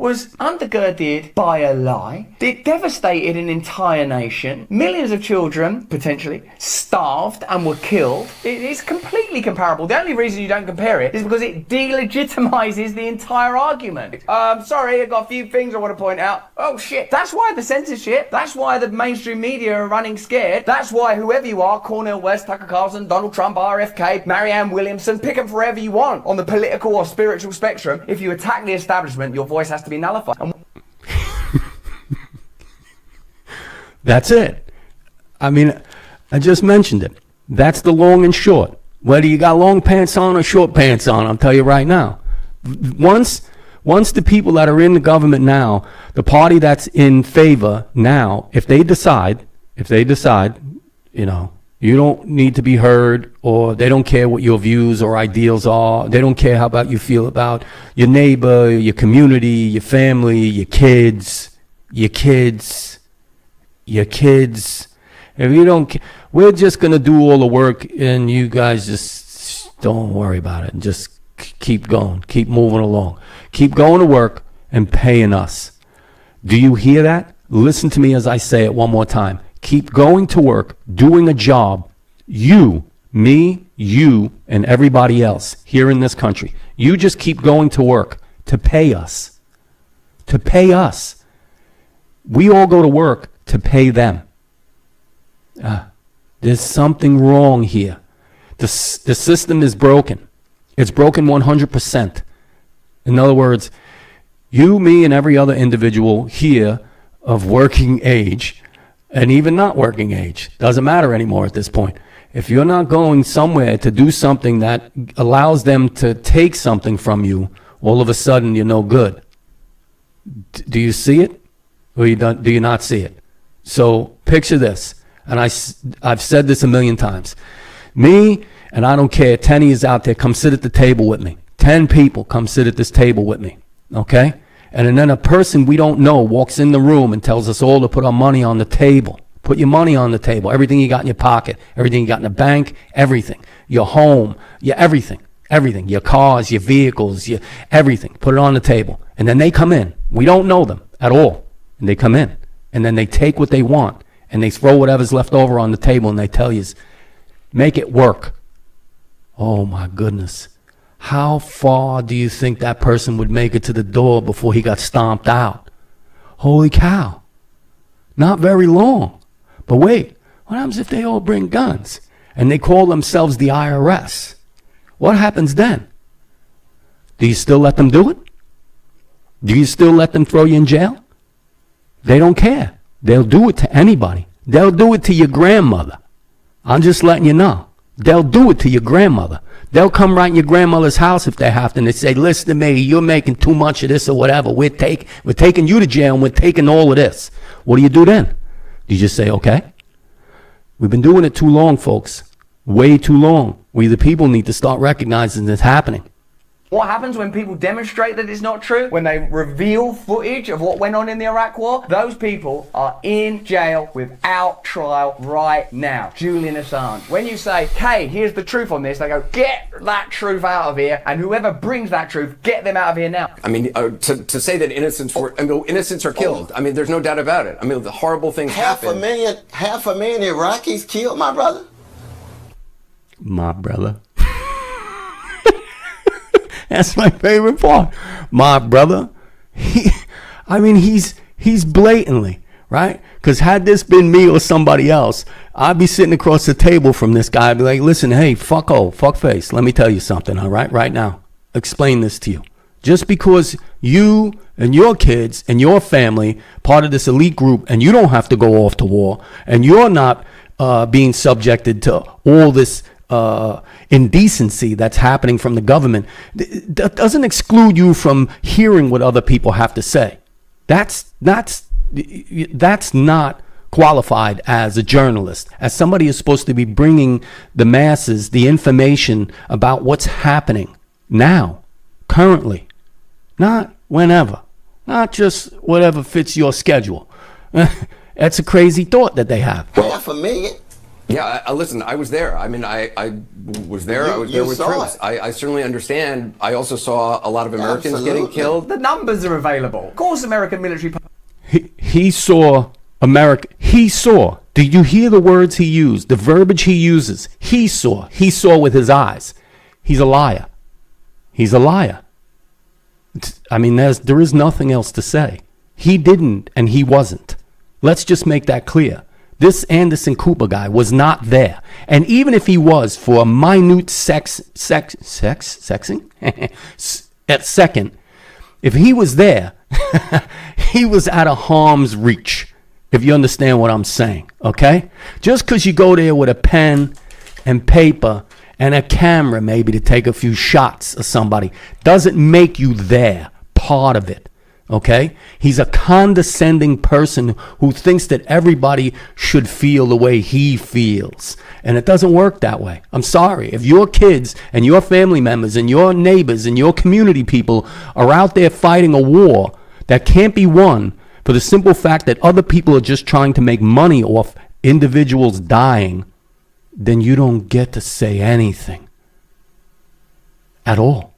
was undergirded by a lie. It devastated an entire nation. Millions of children, potentially, starved and were killed. It is completely comparable. The only reason you don't compare it is because it delegitimizes the entire argument. Sorry, I've got a few things I want to point out. Oh shit, that's why the censorship, that's why the mainstream media are running scared. That's why whoever you are, Cornel West, Tucker Carlson, Donald Trump, RFK, Marianne Williamson, pick them forever you want on the political or spiritual spectrum. If you attack the establishment, your voice has to be nullified. That's it. I mean, I just mentioned it. That's the long and short. Whether you got long pants on or short pants on, I'll tell you right now. Once the people that are in the government now, the party that's in favor now, if they decide, you know, you don't need to be heard, or they don't care what your views or ideals are. They don't care how about you feel about your neighbor, your community, your family, your kids. If you don't, we're just going to do all the work, and you guys just don't worry about it. Just keep going, keep moving along. Keep going to work and paying us. Do you hear that? Listen to me as I say it one more time. Keep going to work, doing a job. You, me, you, and everybody else here in this country. You just keep going to work to pay us. To pay us. We all go to work to pay them. There's something wrong here. The system is broken. It's broken 100%. In other words, you, me, and every other individual here of working age, and even not working age, doesn't matter anymore at this point. If you're not going somewhere to do something that allows them to take something from you, all of a sudden you're no good. Do you see it? Or do you not see it? So picture this, and I've said this a million times. Me, and I don't care, 10 is out there, come sit at the table with me. 10 people come sit at this table with me, okay? And then a person we don't know walks in the room and tells us all to put our money on the table. Put your money on the table. Everything you got in your pocket, everything you got in the bank, everything. Your home, your everything. Your cars, your vehicles, your everything. Put it on the table. And then they come in. We don't know them at all. And they come in. And then they take what they want. And they throw whatever's left over on the table, and they tell you, make it work. Oh my goodness. How far do you think that person would make it to the door before he got stomped out? Holy cow. Not very long. But wait, what happens if they all bring guns and they call themselves the IRS? What happens then? Do you still let them do it? Do you still let them throw you in jail? They don't care. They'll do it to anybody. They'll do it to your grandmother. I'm just letting you know. They'll do it to your grandmother. They'll come right in your grandmother's house if they have to, and they say, listen to me, you're making too much of this or whatever. We're taking you to jail, and we're taking all of this. What do you do then? Do you just say, okay? We've been doing it too long, folks. Way too long. We, the people, need to start recognizing it's happening. What happens when people demonstrate that it's not true? When they reveal footage of what went on in the Iraq War? Those people are in jail without trial right now. Julian Assange. When you say, hey, here's the truth on this, they go, get that truth out of here, and whoever brings that truth, get them out of here now. I mean, to say that innocents are killed. I mean, there's no doubt about it. I mean, the horrible things happen. Half a million Iraqis killed, my brother. My brother. That's my favorite part. My brother. He's blatantly, right? Because had this been me or somebody else, I'd be sitting across the table from this guy. I'd be like, listen, hey, fuck face. Let me tell you something, all right? Right now. Explain this to you. Just because you and your kids and your family part of this elite group, and you don't have to go off to war, and you're not being subjected to all this indecency that's happening from the government, that doesn't exclude you from hearing what other people have to say. That's not qualified as a journalist, as somebody who's supposed to be bringing the masses the information about what's happening now, currently, not whenever, not just whatever fits your schedule. That's a crazy thought that they have. Half a million. Yeah, listen, I was there. I mean, I was there. I was there with troops. I certainly understand. I also saw a lot of Americans getting killed. The numbers are available. Of course, American military... He saw America. He saw. Did you hear the words he used? The verbiage he uses. He saw. He saw with his eyes. He's a liar. He's a liar. I mean, there is nothing else to say. He didn't, and he wasn't. Let's just make that clear. This Anderson Cooper guy was not there. And even if he was for a minute sexing at second, if he was there, he was out of harm's reach, if you understand what I'm saying, okay? Just because you go there with a pen and paper and a camera maybe to take a few shots of somebody doesn't make you there, part of it. Okay? He's a condescending person who thinks that everybody should feel the way he feels. And it doesn't work that way. I'm sorry. If your kids and your family members and your neighbors and your community people are out there fighting a war that can't be won for the simple fact that other people are just trying to make money off individuals dying, then you don't get to say anything at all.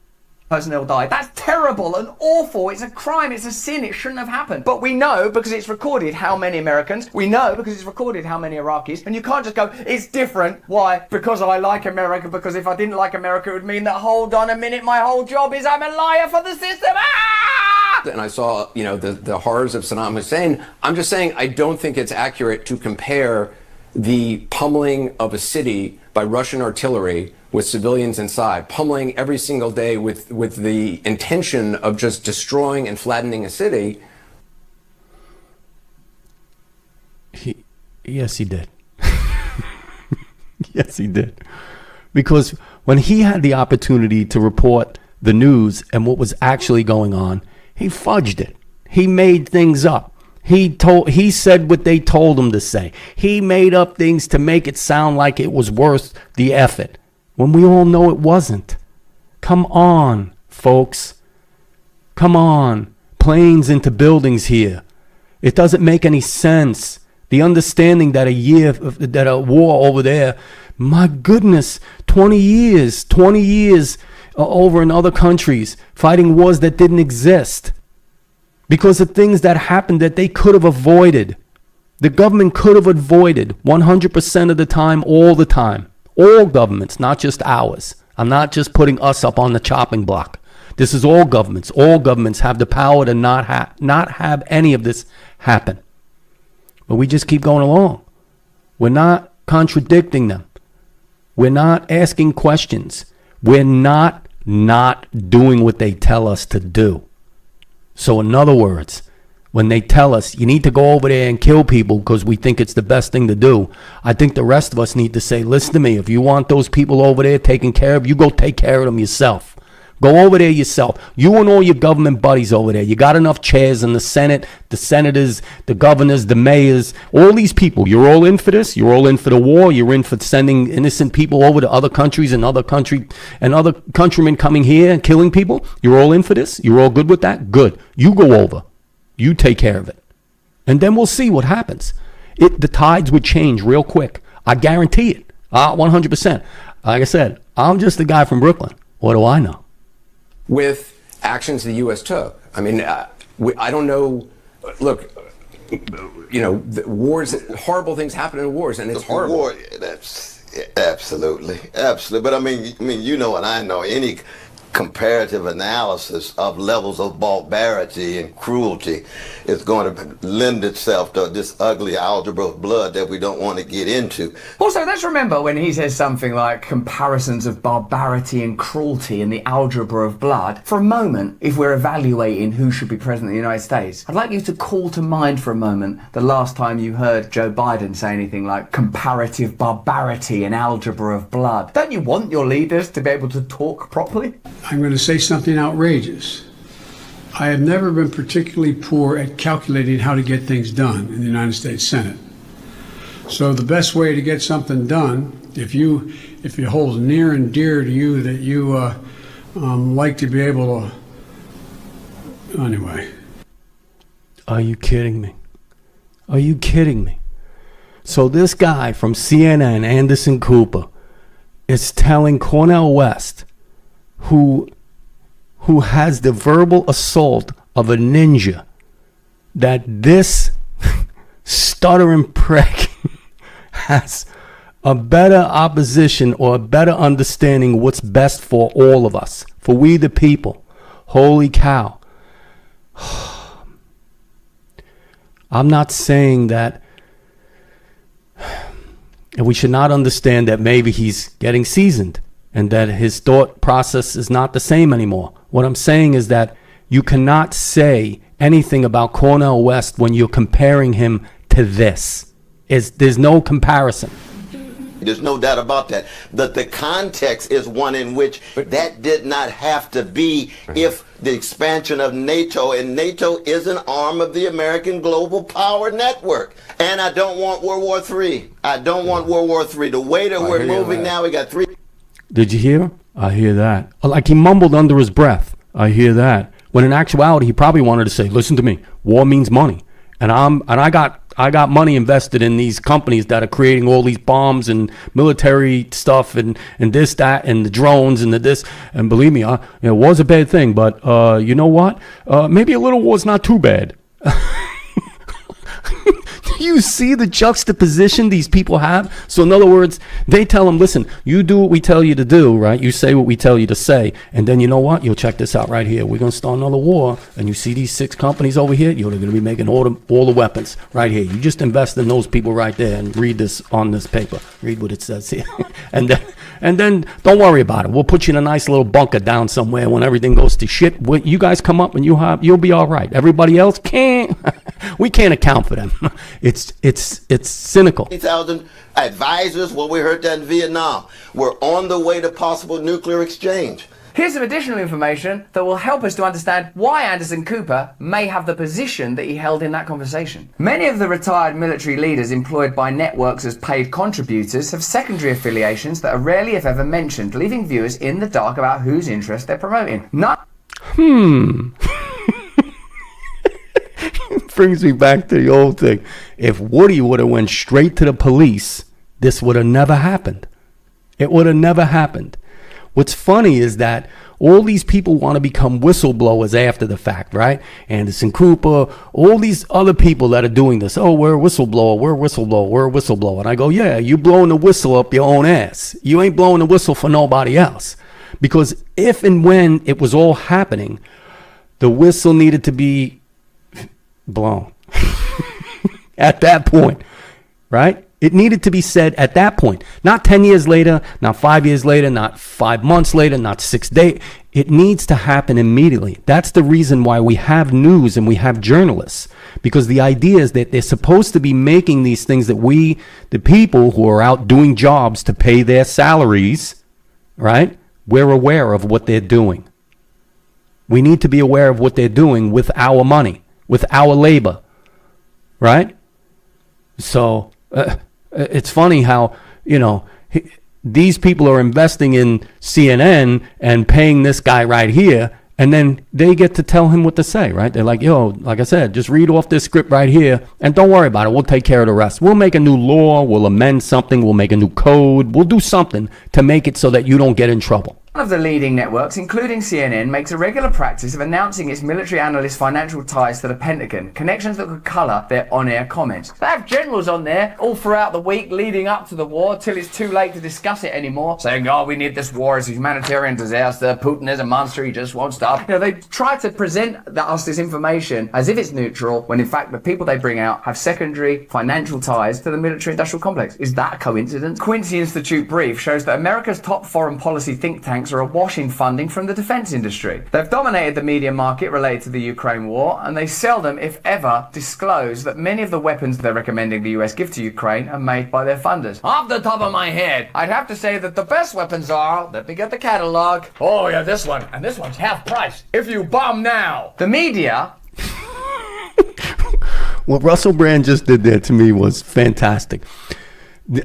Personnel died. That's terrible and awful. It's a crime. It's a sin. It shouldn't have happened. But we know because it's recorded how many Americans. We know because it's recorded how many Iraqis. And you can't just go, it's different. Why? Because I like America. Because if I didn't like America, it would mean that, hold on a minute, my whole job is I'm a liar for the system. Ah! And I saw, the horrors of Saddam Hussein. I'm just saying I don't think it's accurate to compare the pummeling of a city by Russian artillery with civilians inside, pummeling every single day with the intention of just destroying and flattening a city. Yes, he did. Yes, he did. Because when he had the opportunity to report the news and what was actually going on, he fudged it. He made things up. He said what they told him to say. He made up things to make it sound like it was worth the effort, when we all know it wasn't. Come on, folks. Come on. Planes into buildings here. It doesn't make any sense. The understanding that a war over there, my goodness, 20 years over in other countries, fighting wars that didn't exist. Because of things that happened that they could have avoided. The government could have avoided 100% of the time, all the time. All governments, not just ours. I'm not just putting us up on the chopping block. This is all governments. All governments have the power to not have any of this happen. But we just keep going along. We're not contradicting them. We're not asking questions. We're not doing what they tell us to do. So in other words, when they tell us you need to go over there and kill people because we think it's the best thing to do, I think the rest of us need to say, listen to me, if you want those people over there taken care of, you go take care of them yourself. Go over there yourself. You and all your government buddies over there. You got enough chairs in the Senate, the senators, the governors, the mayors, all these people. You're all in for this. You're all in for the war. You're in for sending innocent people over to other countries and other countrymen coming here and killing people. You're all in for this. You're all good with that? Good. You go over. You take care of it. And then we'll see what happens. The tides would change real quick. I guarantee it. 100%. Like I said, I'm just a guy from Brooklyn. What do I know? With actions the U.S. took. I mean, I don't know. Look, wars, horrible things happen in wars, and it's horrible. War, that's absolutely. But I mean, and I know any comparative analysis of levels of barbarity and cruelty is going to lend itself to this ugly algebra of blood that we don't want to get into. Also, let's remember when he says something like comparisons of barbarity and cruelty in the algebra of blood, for a moment, if we're evaluating who should be president of the United States, I'd like you to call to mind for a moment the last time you heard Joe Biden say anything like comparative barbarity and algebra of blood. Don't you want your leaders to be able to talk properly? I'm going to say something outrageous. I have never been particularly poor at calculating how to get things done in the United States Senate. So the best way to get something done, if it holds near and dear to you that you like to be able to, anyway. Are you kidding me? Are you kidding me? So this guy from CNN, Anderson Cooper, is telling Cornel West, who has the verbal assault of a ninja, that this stuttering prick has a better opposition or a better understanding of what's best for all of us, for we the people. Holy cow. I'm not saying that we should not understand that maybe he's getting seasoned and that his thought process is not the same anymore. What I'm saying is that you cannot say anything about Cornel West when you're comparing him to this. There's no comparison. There's no doubt about that. That the context is one in which that did not have to be if the expansion of NATO, and NATO is an arm of the American global power network. And I don't want World War III. I don't want World War III. The way that we're moving now, we got three. Did you hear? I hear that. Like he mumbled under his breath. I hear that. When in actuality, he probably wanted to say, listen to me, war means money. And I got money invested in these companies that are creating all these bombs and military stuff and this, that, and the drones and the this. And believe me, war's a bad thing. But you know what? Maybe a little war's not too bad. Do you see the juxtaposition these people have? So in other words, they tell them, listen, you do what we tell you to do, right? You say what we tell you to say. And then you know what? You'll check this out right here. We're going to start another war. And you see these 6 companies over here? You're going to be making all the weapons right here. You just invest in those people right there and read this on this paper. Read what it says here. and then don't worry about it. We'll put you in a nice little bunker down somewhere when everything goes to shit. When you guys come up and you'll be all right. Everybody else can't. We can't account for them. It's cynical. 3,000 advisors. Well, we heard that in Vietnam. We're on the way to possible nuclear exchange. Here's some additional information that will help us to understand why Anderson Cooper may have the position that he held in that conversation. Many of the retired military leaders employed by networks as paid contributors have secondary affiliations that are rarely if ever mentioned, leaving viewers in the dark about whose interest they're promoting. Brings me back to the old thing. If Woody would have went straight to the police, this would have never happened. It would have never happened. What's funny is that all these people want to become whistleblowers after the fact, right? Anderson Cooper, all these other people that are doing this. Oh, we're a whistleblower, we're a whistleblower, we're a whistleblower. And I go, yeah, you blowing the whistle up your own ass. You ain't blowing the whistle for nobody else. Because if and when it was all happening, the whistle needed to be blown at that point, right? It needed to be said at that point, not 10 years later, not 5 years later, not 5 months later, not 6 days. It needs to happen immediately. That's the reason why we have news and we have journalists, because the idea is that they're supposed to be making these things that we, the people who are out doing jobs to pay their salaries, right? We're aware of what they're doing. We need to be aware of what they're doing with our money, with our labor, right? So it's funny how, these people are investing in CNN and paying this guy right here, and then they get to tell him what to say, right? They're like, like I said, just read off this script right here and don't worry about it. We'll take care of the rest. We'll make a new law. We'll amend something. We'll make a new code. We'll do something to make it so that you don't get in trouble. One of the leading networks, including CNN, makes a regular practice of announcing its military analysts' financial ties to the Pentagon, connections that could colour their on-air comments. They have generals on there all throughout the week leading up to the war till it's too late to discuss it anymore, saying, we need this war, it's a humanitarian disaster, Putin is a monster, he just won't stop. They try to present us this information as if it's neutral, when in fact the people they bring out have secondary financial ties to the military-industrial complex. Is that a coincidence? Quincy Institute brief shows that America's top foreign policy think tanks are awash in funding from the defense industry. They've dominated the media market related to the Ukraine war, and they seldom, if ever, disclose that many of the weapons they're recommending the US give to Ukraine are made by their funders. Off the top of my head, I'd have to say that the best weapons are, let me get the catalog. Oh yeah, this one, and this one's half price. If you bomb now. The media. What Russell Brand just did there to me was fantastic.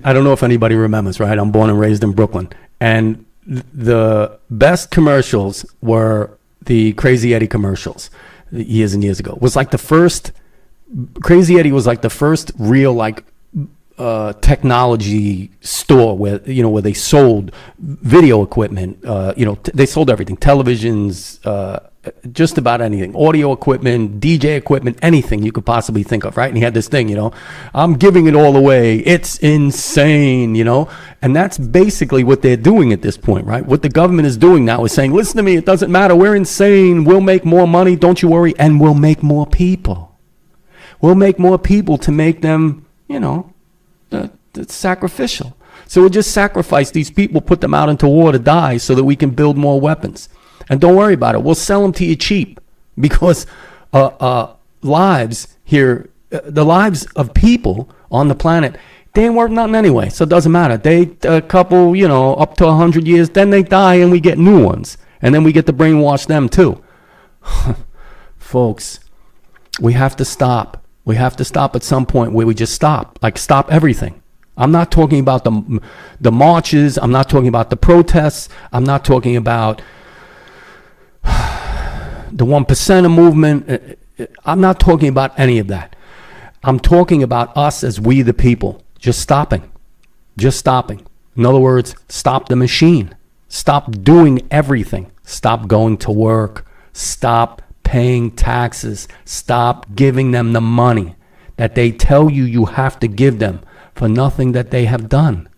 I don't know if anybody remembers, right? I'm born and raised in Brooklyn, and the best commercials were the Crazy Eddie commercials years and years ago. It was like the first, Crazy Eddie was like the first real technology store where they sold video equipment. They sold everything: televisions, just about anything, audio equipment, DJ equipment, anything you could possibly think of, right? And he had this thing, I'm giving it all away. It's insane, and that's basically what they're doing at this point, right? What the government is doing now is saying, listen to me, it doesn't matter. We're insane. We'll make more money. Don't you worry. And we'll make more people. We'll make more people to make them, it's sacrificial. So we'll just sacrifice these people, put them out into war to die so that we can build more weapons. And don't worry about it. We'll sell them to you cheap because lives here, the lives of people on the planet, they ain't worth nothing anyway. So it doesn't matter. They a couple, up to 100 years, then they die and we get new ones. And then we get to brainwash them too. Folks, we have to stop. We have to stop at some point where we just stop. Like stop everything. I'm not talking about the marches. I'm not talking about the protests. I'm not talking about the 1%er movement. I'm not talking about any of that. I'm talking about us as we the people. Just stopping. Just stopping. In other words, stop the machine. Stop doing everything. Stop going to work. Stop paying taxes. Stop giving them the money that they tell you have to give them for nothing that they have done.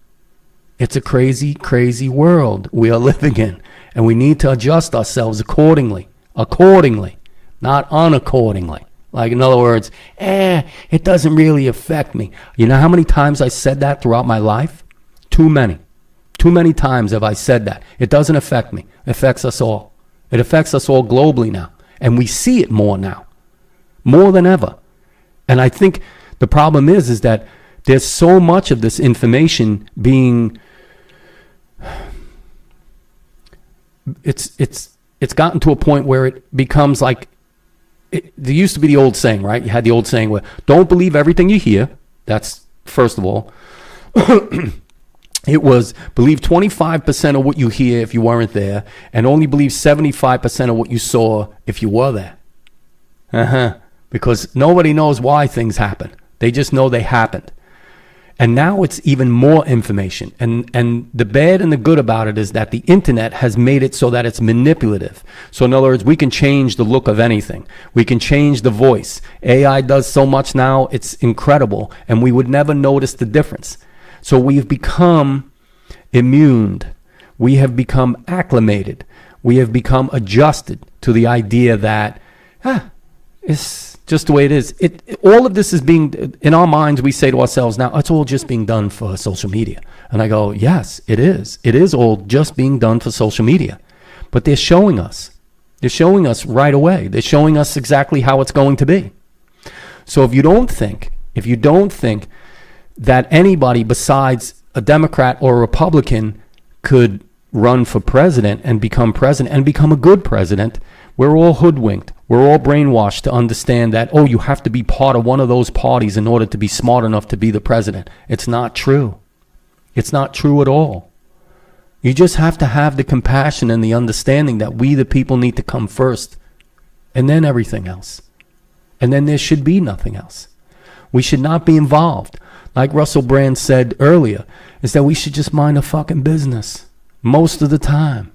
It's a crazy, crazy world we are living in, and we need to adjust ourselves accordingly, not unaccordingly. Like, in other words, it doesn't really affect me. You know how many times I said that throughout my life? Too many. Too many times have I said that. It doesn't affect me. It affects us all. It affects us all globally now. And we see it more now, more than ever. And I think the problem is that there's so much of this information being, it's gotten to a point where it becomes like, there used to be the old saying, right? You had the old saying where, don't believe everything you hear. That's, first of all. It was believe 25% of what you hear if you weren't there, and only believe 75% of what you saw if you were there. Because nobody knows why things happen. They just know they happened. And now it's even more information. And the bad and the good about it is that the internet has made it so that it's manipulative. So in other words, we can change the look of anything. We can change the voice. AI does so much now, it's incredible. And we would never notice the difference. So we've become immune. We have become acclimated. We have become adjusted to the idea that, it's just the way it is. All of this is being, in our minds, we say to ourselves now, it's all just being done for social media. And I go, yes, it is. It is all just being done for social media. But they're showing us. They're showing us right away. They're showing us exactly how it's going to be. So if you don't think that anybody besides a Democrat or a Republican could run for president and become a good president, we're all hoodwinked. We're all brainwashed to understand that, you have to be part of one of those parties in order to be smart enough to be the president. It's not true. It's not true at all. You just have to have the compassion and the understanding that we, the people, need to come first, and then everything else. And then there should be nothing else. We should not be involved. Like Russell Brand said earlier, is that we should just mind a fucking business most of the time.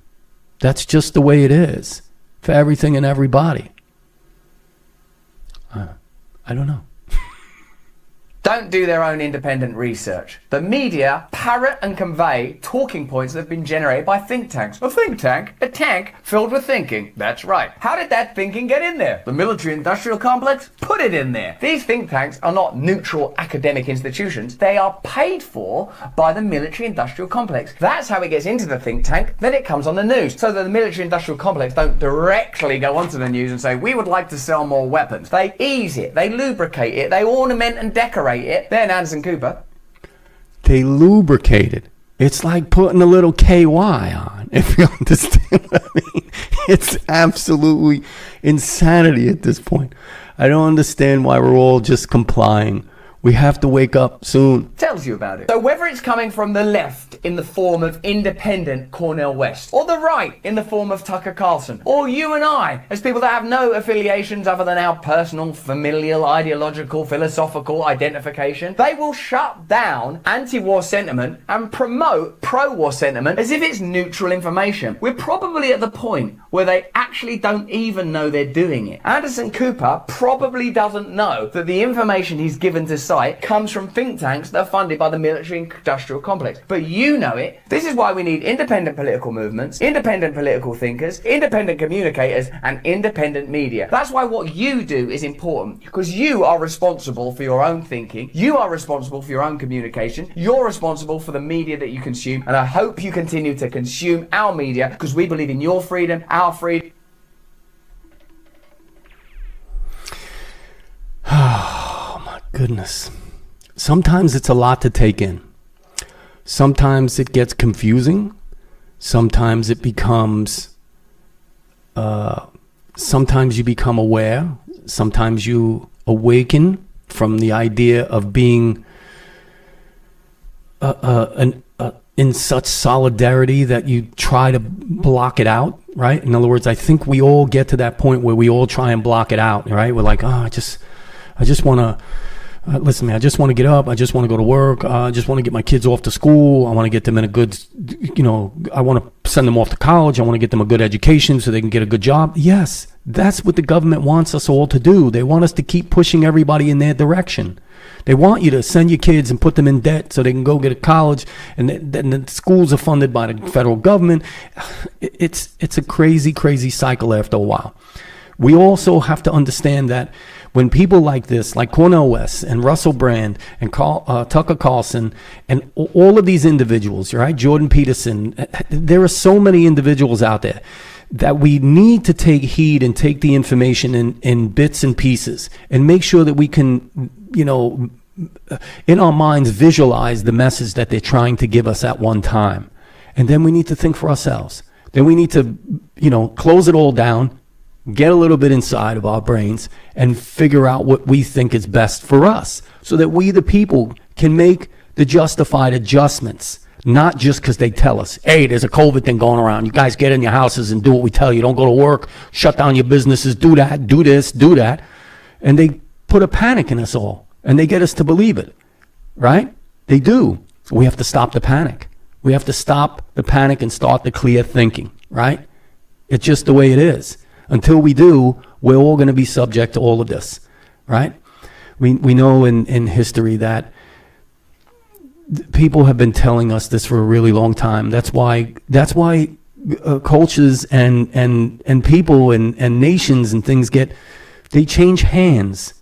That's just the way it is for everything and everybody. I don't know. Don't do their own independent research. The media parrot and convey talking points that have been generated by think tanks. A think tank? A tank filled with thinking. That's right. How did that thinking get in there? The military-industrial complex put it in there. These think tanks are not neutral academic institutions. They are paid for by the military-industrial complex. That's how it gets into the think tank. Then it comes on the news. So that the military-industrial complex don't directly go onto the news and say, we would like to sell more weapons. They ease it. They lubricate it. They ornament and decorate it. Then Anderson Cooper. They lubricate it. It's like putting a little KY on, if you understand what I mean. It's absolutely insanity at this point. I don't understand why we're all just complying We have to wake up soon. Tells you about it. So whether it's coming from the left in the form of independent Cornel West, or the right in the form of Tucker Carlson, or you and I as people that have no affiliations other than our personal, familial, ideological, philosophical identification, they will shut down anti-war sentiment and promote pro-war sentiment as if it's neutral information. We're probably at the point where they actually don't even know they're doing it. Anderson Cooper probably doesn't know that the information he's given to cite comes from think tanks that are funded by the military-industrial complex. But you know it. This is why we need independent political movements, independent political thinkers, independent communicators, and independent media. That's why what you do is important, because you are responsible for your own thinking, you are responsible for your own communication, you're responsible for the media that you consume, and I hope you continue to consume our media, because we believe in your freedom, our freedom. Oh my goodness. Sometimes it's a lot to take in. Sometimes it gets confusing. Sometimes it becomes, sometimes you become aware. Sometimes you awaken from the idea of being in such solidarity that you try to block it out, right? In other words, I think we all get to that point where we all try and block it out, right? We're like, oh, I just want to, listen, man, I just want to get up. I just want to go to work. I just want to get my kids off to school. I want to get them in a good, I want to send them off to college. I want to get them a good education so they can get a good job. Yes, that's what the government wants us all to do. They want us to keep pushing everybody in their direction. They want you to send your kids and put them in debt so they can go get a college, and then the schools are funded by the federal government. It's a crazy, crazy cycle after a while. We also have to understand that when people like this, like Cornel West and Russell Brand and Tucker Carlson and all of these individuals, right, Jordan Peterson, there are so many individuals out there that we need to take heed and take the information in bits and pieces and make sure that we can, in our minds visualize the message that they're trying to give us at one time. And then we need to think for ourselves. Then we need to, close it all down, get a little bit inside of our brains and figure out what we think is best for us so that we, the people, can make the justified adjustments. Not just because they tell us, hey, there's a COVID thing going around. You guys get in your houses and do what we tell you. Don't go to work. Shut down your businesses. Do that. Do this. Do that. And they put a panic in us all. And they get us to believe it. Right? They do. So we have to stop the panic. We have to stop the panic and start the clear thinking. Right? It's just the way it is. Until we do, we're all going to be subject to all of this. Right? We know in history that people have been telling us this for a really long time. That's why cultures and people and nations and things they change hands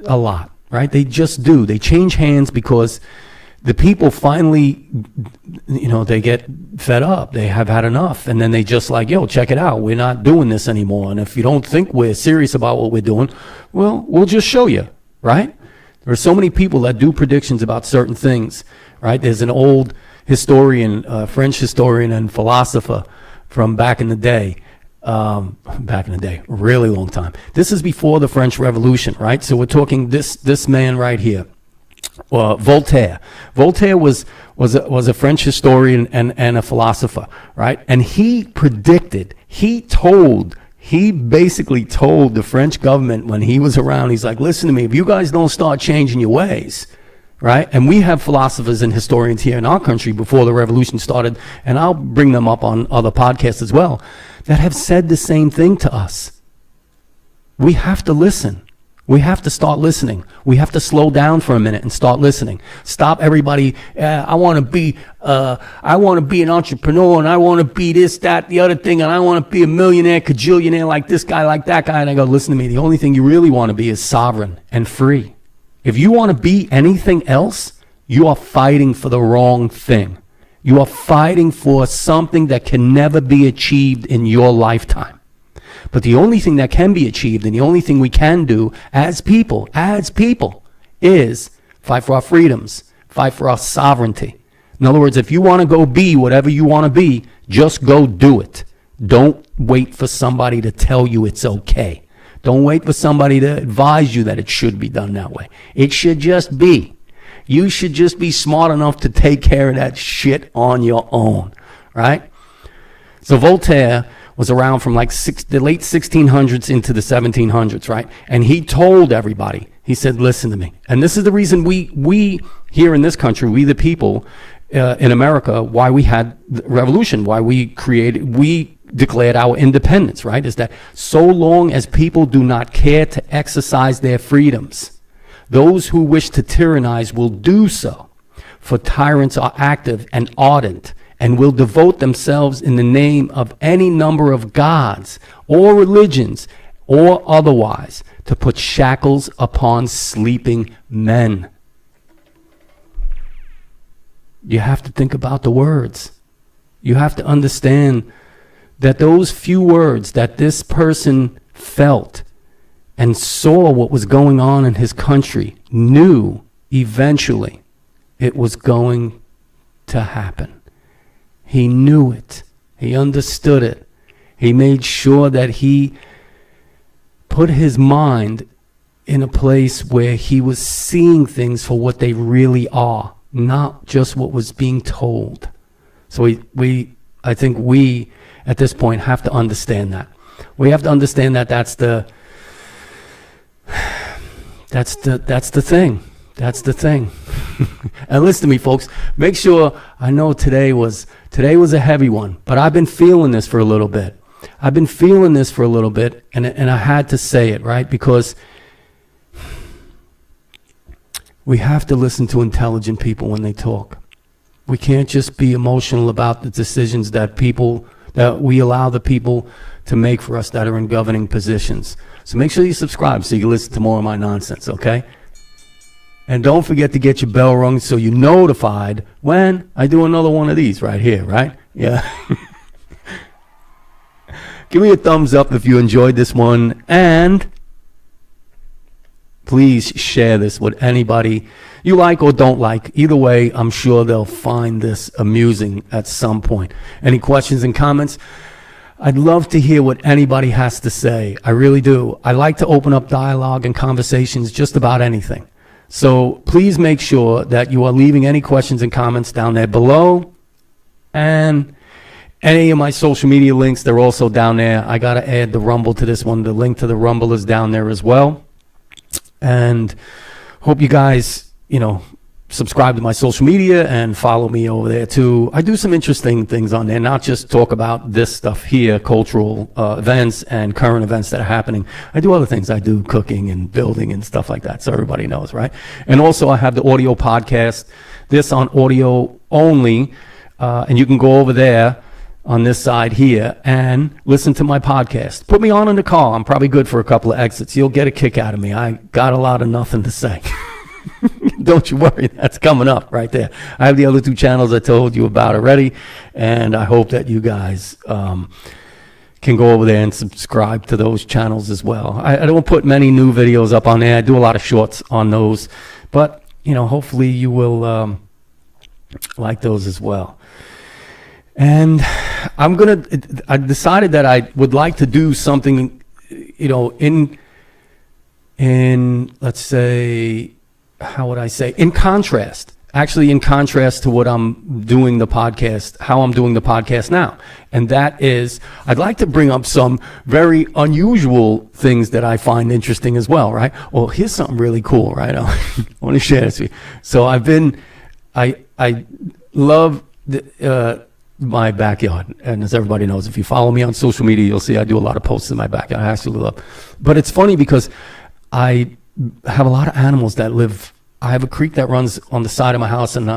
a lot, right? They just do. They change hands because the people finally, they get fed up. They have had enough. And then they just like, yo, check it out. We're not doing this anymore. And if you don't think we're serious about what we're doing, well, we'll just show you, right? There are so many people that do predictions about certain things, right? There's an old historian, French historian and philosopher from back in the day, really long time. This is before the French Revolution, right? So we're talking this man right here, Voltaire. Voltaire was a French historian and a philosopher, right? And he basically told the French government when he was around, he's like, listen to me, if you guys don't start changing your ways, right? And we have philosophers and historians here in our country before the revolution started, and I'll bring them up on other podcasts as well, that have said the same thing to us. We have to listen. We have to start listening. We have to slow down for a minute and start listening. Stop everybody. I want to be an entrepreneur, and I want to be this, that, the other thing, and I want to be a millionaire, cajillionaire, like this guy, like that guy. And I go, listen to me. The only thing you really want to be is sovereign and free. If you want to be anything else, you are fighting for the wrong thing. You are fighting for something that can never be achieved in your lifetime. But the only thing that can be achieved and the only thing we can do as people is fight for our freedoms, fight for our sovereignty. In other words, if you want to go be whatever you want to be, just go do it. Don't wait for somebody to tell you it's okay. Don't wait for somebody to advise you that it should be done that way. It should just be. You should just be smart enough to take care of that shit on your own, right? So Voltaire was around from like the late 1600s into the 1700s, right? And he told everybody, he said, listen to me. And this is the reason we here in this country, we the people in America, why we had the revolution, why we declared our independence, right? Is that so long as people do not care to exercise their freedoms, those who wish to tyrannize will do so. For tyrants are active and ardent, and will devote themselves in the name of any number of gods or religions or otherwise to put shackles upon sleeping men. You have to think about the words. You have to understand that those few words that this person felt and saw what was going on in his country, knew eventually it was going to happen. He knew it. He understood it. He made sure that he put his mind in a place where he was seeing things for what they really are, not just what was being told. So I think we at this point have to understand that. We have to understand that that's the thing. That's the thing. And listen to me, folks. Make sure, I know today was a heavy one, but I've been feeling this for a little bit. And I had to say it, right? Because we have to listen to intelligent people when they talk. We can't just be emotional about the decisions that we allow the people to make for us that are in governing positions. So make sure you subscribe so you can listen to more of my nonsense, okay? And don't forget to get your bell rung so you're notified when I do another one of these right here, right? Yeah. Give me a thumbs up if you enjoyed this one, and please share this with anybody you like or don't like. Either way, I'm sure they'll find this amusing at some point. Any questions and comments? I'd love to hear what anybody has to say. I really do. I like to open up dialogue and conversations just about anything. So please make sure that you are leaving any questions and comments down there below. And any of my social media links, they're also down there. I got to add the Rumble to this one. The link to the Rumble is down there as well. And hope you guys, subscribe to my social media and follow me over there too. I do some interesting things on there, not just talk about this stuff here, cultural events and current events that are happening. I do other things. I do cooking and building and stuff like that, so everybody knows, right? And also I have the audio podcast, this on audio only, and you can go over there on this side here and listen to my podcast. Put me on in the car. I'm probably good for a couple of exits. You'll get a kick out of me. I got a lot of nothing to say. Don't you worry, that's coming up right there. I have the other two channels I told you about already, and I hope that you guys can go over there and subscribe to those channels as well. I don't put many new videos up on there. I do a lot of shorts on those, but hopefully you will like those as well. And I decided that I would like to do something, in let's say, how would I say, in contrast to what I'm doing the podcast, how I'm doing the podcast now. And that is, I'd like to bring up some very unusual things that I find interesting as well, right? Well, here's something really cool, right? I want to share this with you. So I love my backyard. And as everybody knows, if you follow me on social media, you'll see I do a lot of posts in my backyard. I actually love. But it's funny because I have a lot of animals that live. I have a creek that runs on the side of my house, and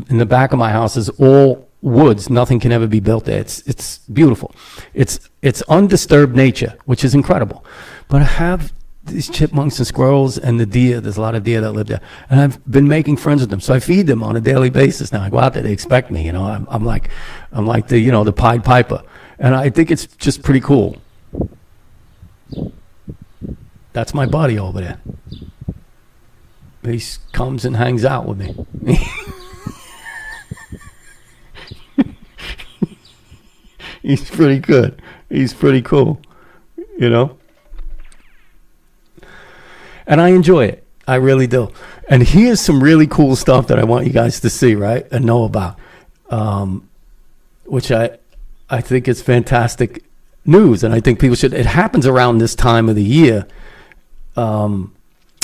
in the back of my house is all woods. Nothing can ever be built there. It's beautiful. It's undisturbed nature, which is incredible. But I have these chipmunks and squirrels and the deer. There's a lot of deer that live there, and I've been making friends with them. So I feed them on a daily basis now. I go out there, they expect me. I'm like the the Pied Piper, and I think it's just pretty cool. That's my buddy over there. He comes and hangs out with me. He's pretty good. He's pretty cool, And I enjoy it. I really do. And here's some really cool stuff that I want you guys to see, right, and know about, which I think is fantastic news, and I think people should. It happens around this time of the year, and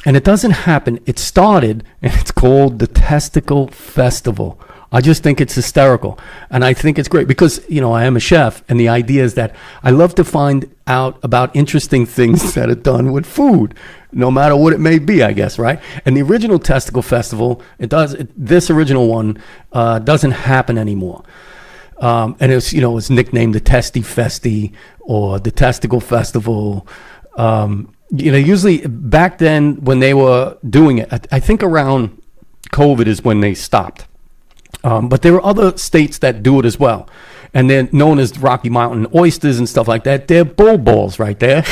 it doesn't happen. It started, and it's called the Testicle Festival. I just think it's hysterical, and I think it's great because, you know, I am a chef, and the idea is that I love to find out about interesting things that are done with food, no matter what it may be, I guess, right? And the original Testicle Festival, this original one doesn't happen anymore. And it's, you know, it's nicknamed the Testy Festi or the Testicle Festival. You know, usually back then when they were doing it, I think around COVID is when they stopped. But there are other states that do it as well. And they're known as Rocky Mountain oysters and stuff like that. They're bull balls right there.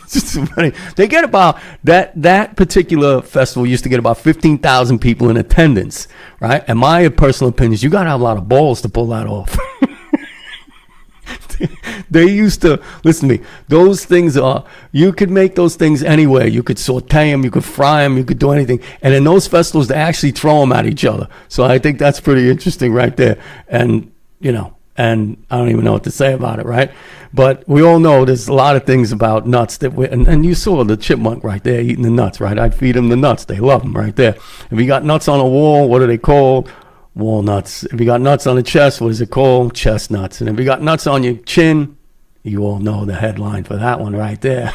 It's just so funny. They get about, that particular festival used to get about 15,000 people in attendance, right? And my personal opinion is you got to have a lot of balls to pull that off. They used to, listen to me, those things are, you could make those things anyway. You could saute them, you could fry them, you could do anything. And in those festivals, they actually throw them at each other. So I think that's pretty interesting right there. And, you know, and I don't even know what to say about it, right? But we all know there's a lot of things about nuts that and you saw the chipmunk right there eating the nuts, right? I'd feed them the nuts. They love them right there. If you got nuts on a wall, what are they called? Walnuts. If you got nuts on the chest, what is it called? Chestnuts. And if you got nuts on your chin, you all know the headline for that one right there.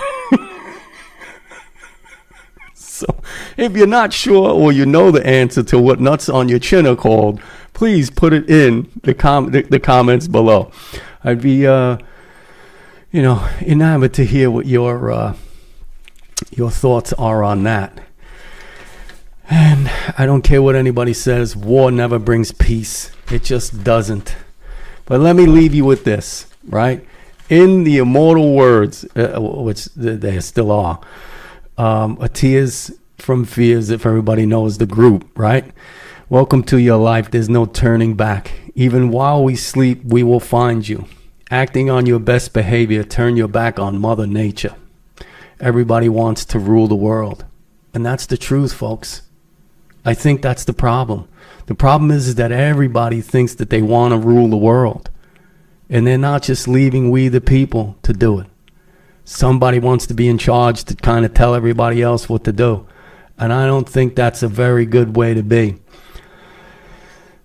So if you're not sure or you know the answer to what nuts on your chin are called, please put it in the comments below. I'd be, you know, enamored to hear what your thoughts are on that. And I don't care what anybody says, war never brings peace. It just doesn't. But let me leave you with this, right? In the immortal words, which they still are, a tears from fears, if everybody knows the group, right? Welcome to your life. There's no turning back. Even while we sleep, we will find you. Acting on your best behavior, turn your back on Mother Nature. Everybody wants to rule the world. And that's the truth, folks. I think that's the problem. The problem is that everybody thinks that they want to rule the world. And they're not just leaving we the people to do it. Somebody wants to be in charge to kind of tell everybody else what to do. And I don't think that's a very good way to be.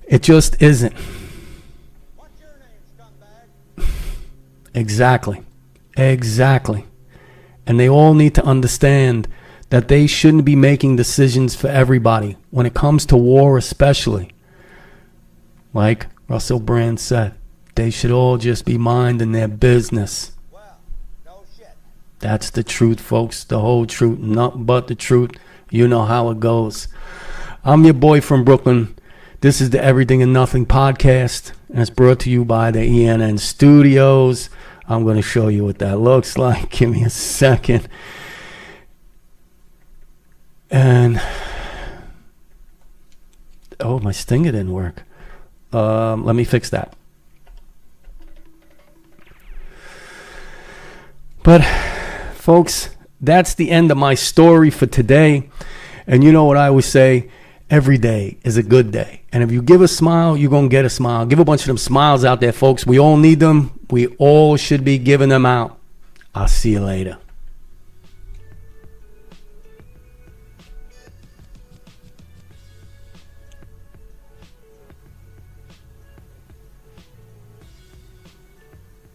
It just isn't. What's your name, scumbag? Exactly. And they all need to understand that they shouldn't be making decisions for everybody when it comes to war especially. Like Russell Brand said, they should all just be minding their business. Well, no shit. That's the truth, folks. The whole truth, nothing but the truth. You know how it goes. I'm your boy from Brooklyn. This is the Everything and Nothing podcast, and it's brought to you by the ENN Studios. I'm going to show you what that looks like. Give me a second. And, oh, my stinger didn't work. Let me fix that. But, folks, that's the end of my story for today. And you know what I always say? Every day is a good day. And if you give a smile, you're going to get a smile. Give a bunch of them smiles out there, folks. We all need them. We all should be giving them out. I'll see you later.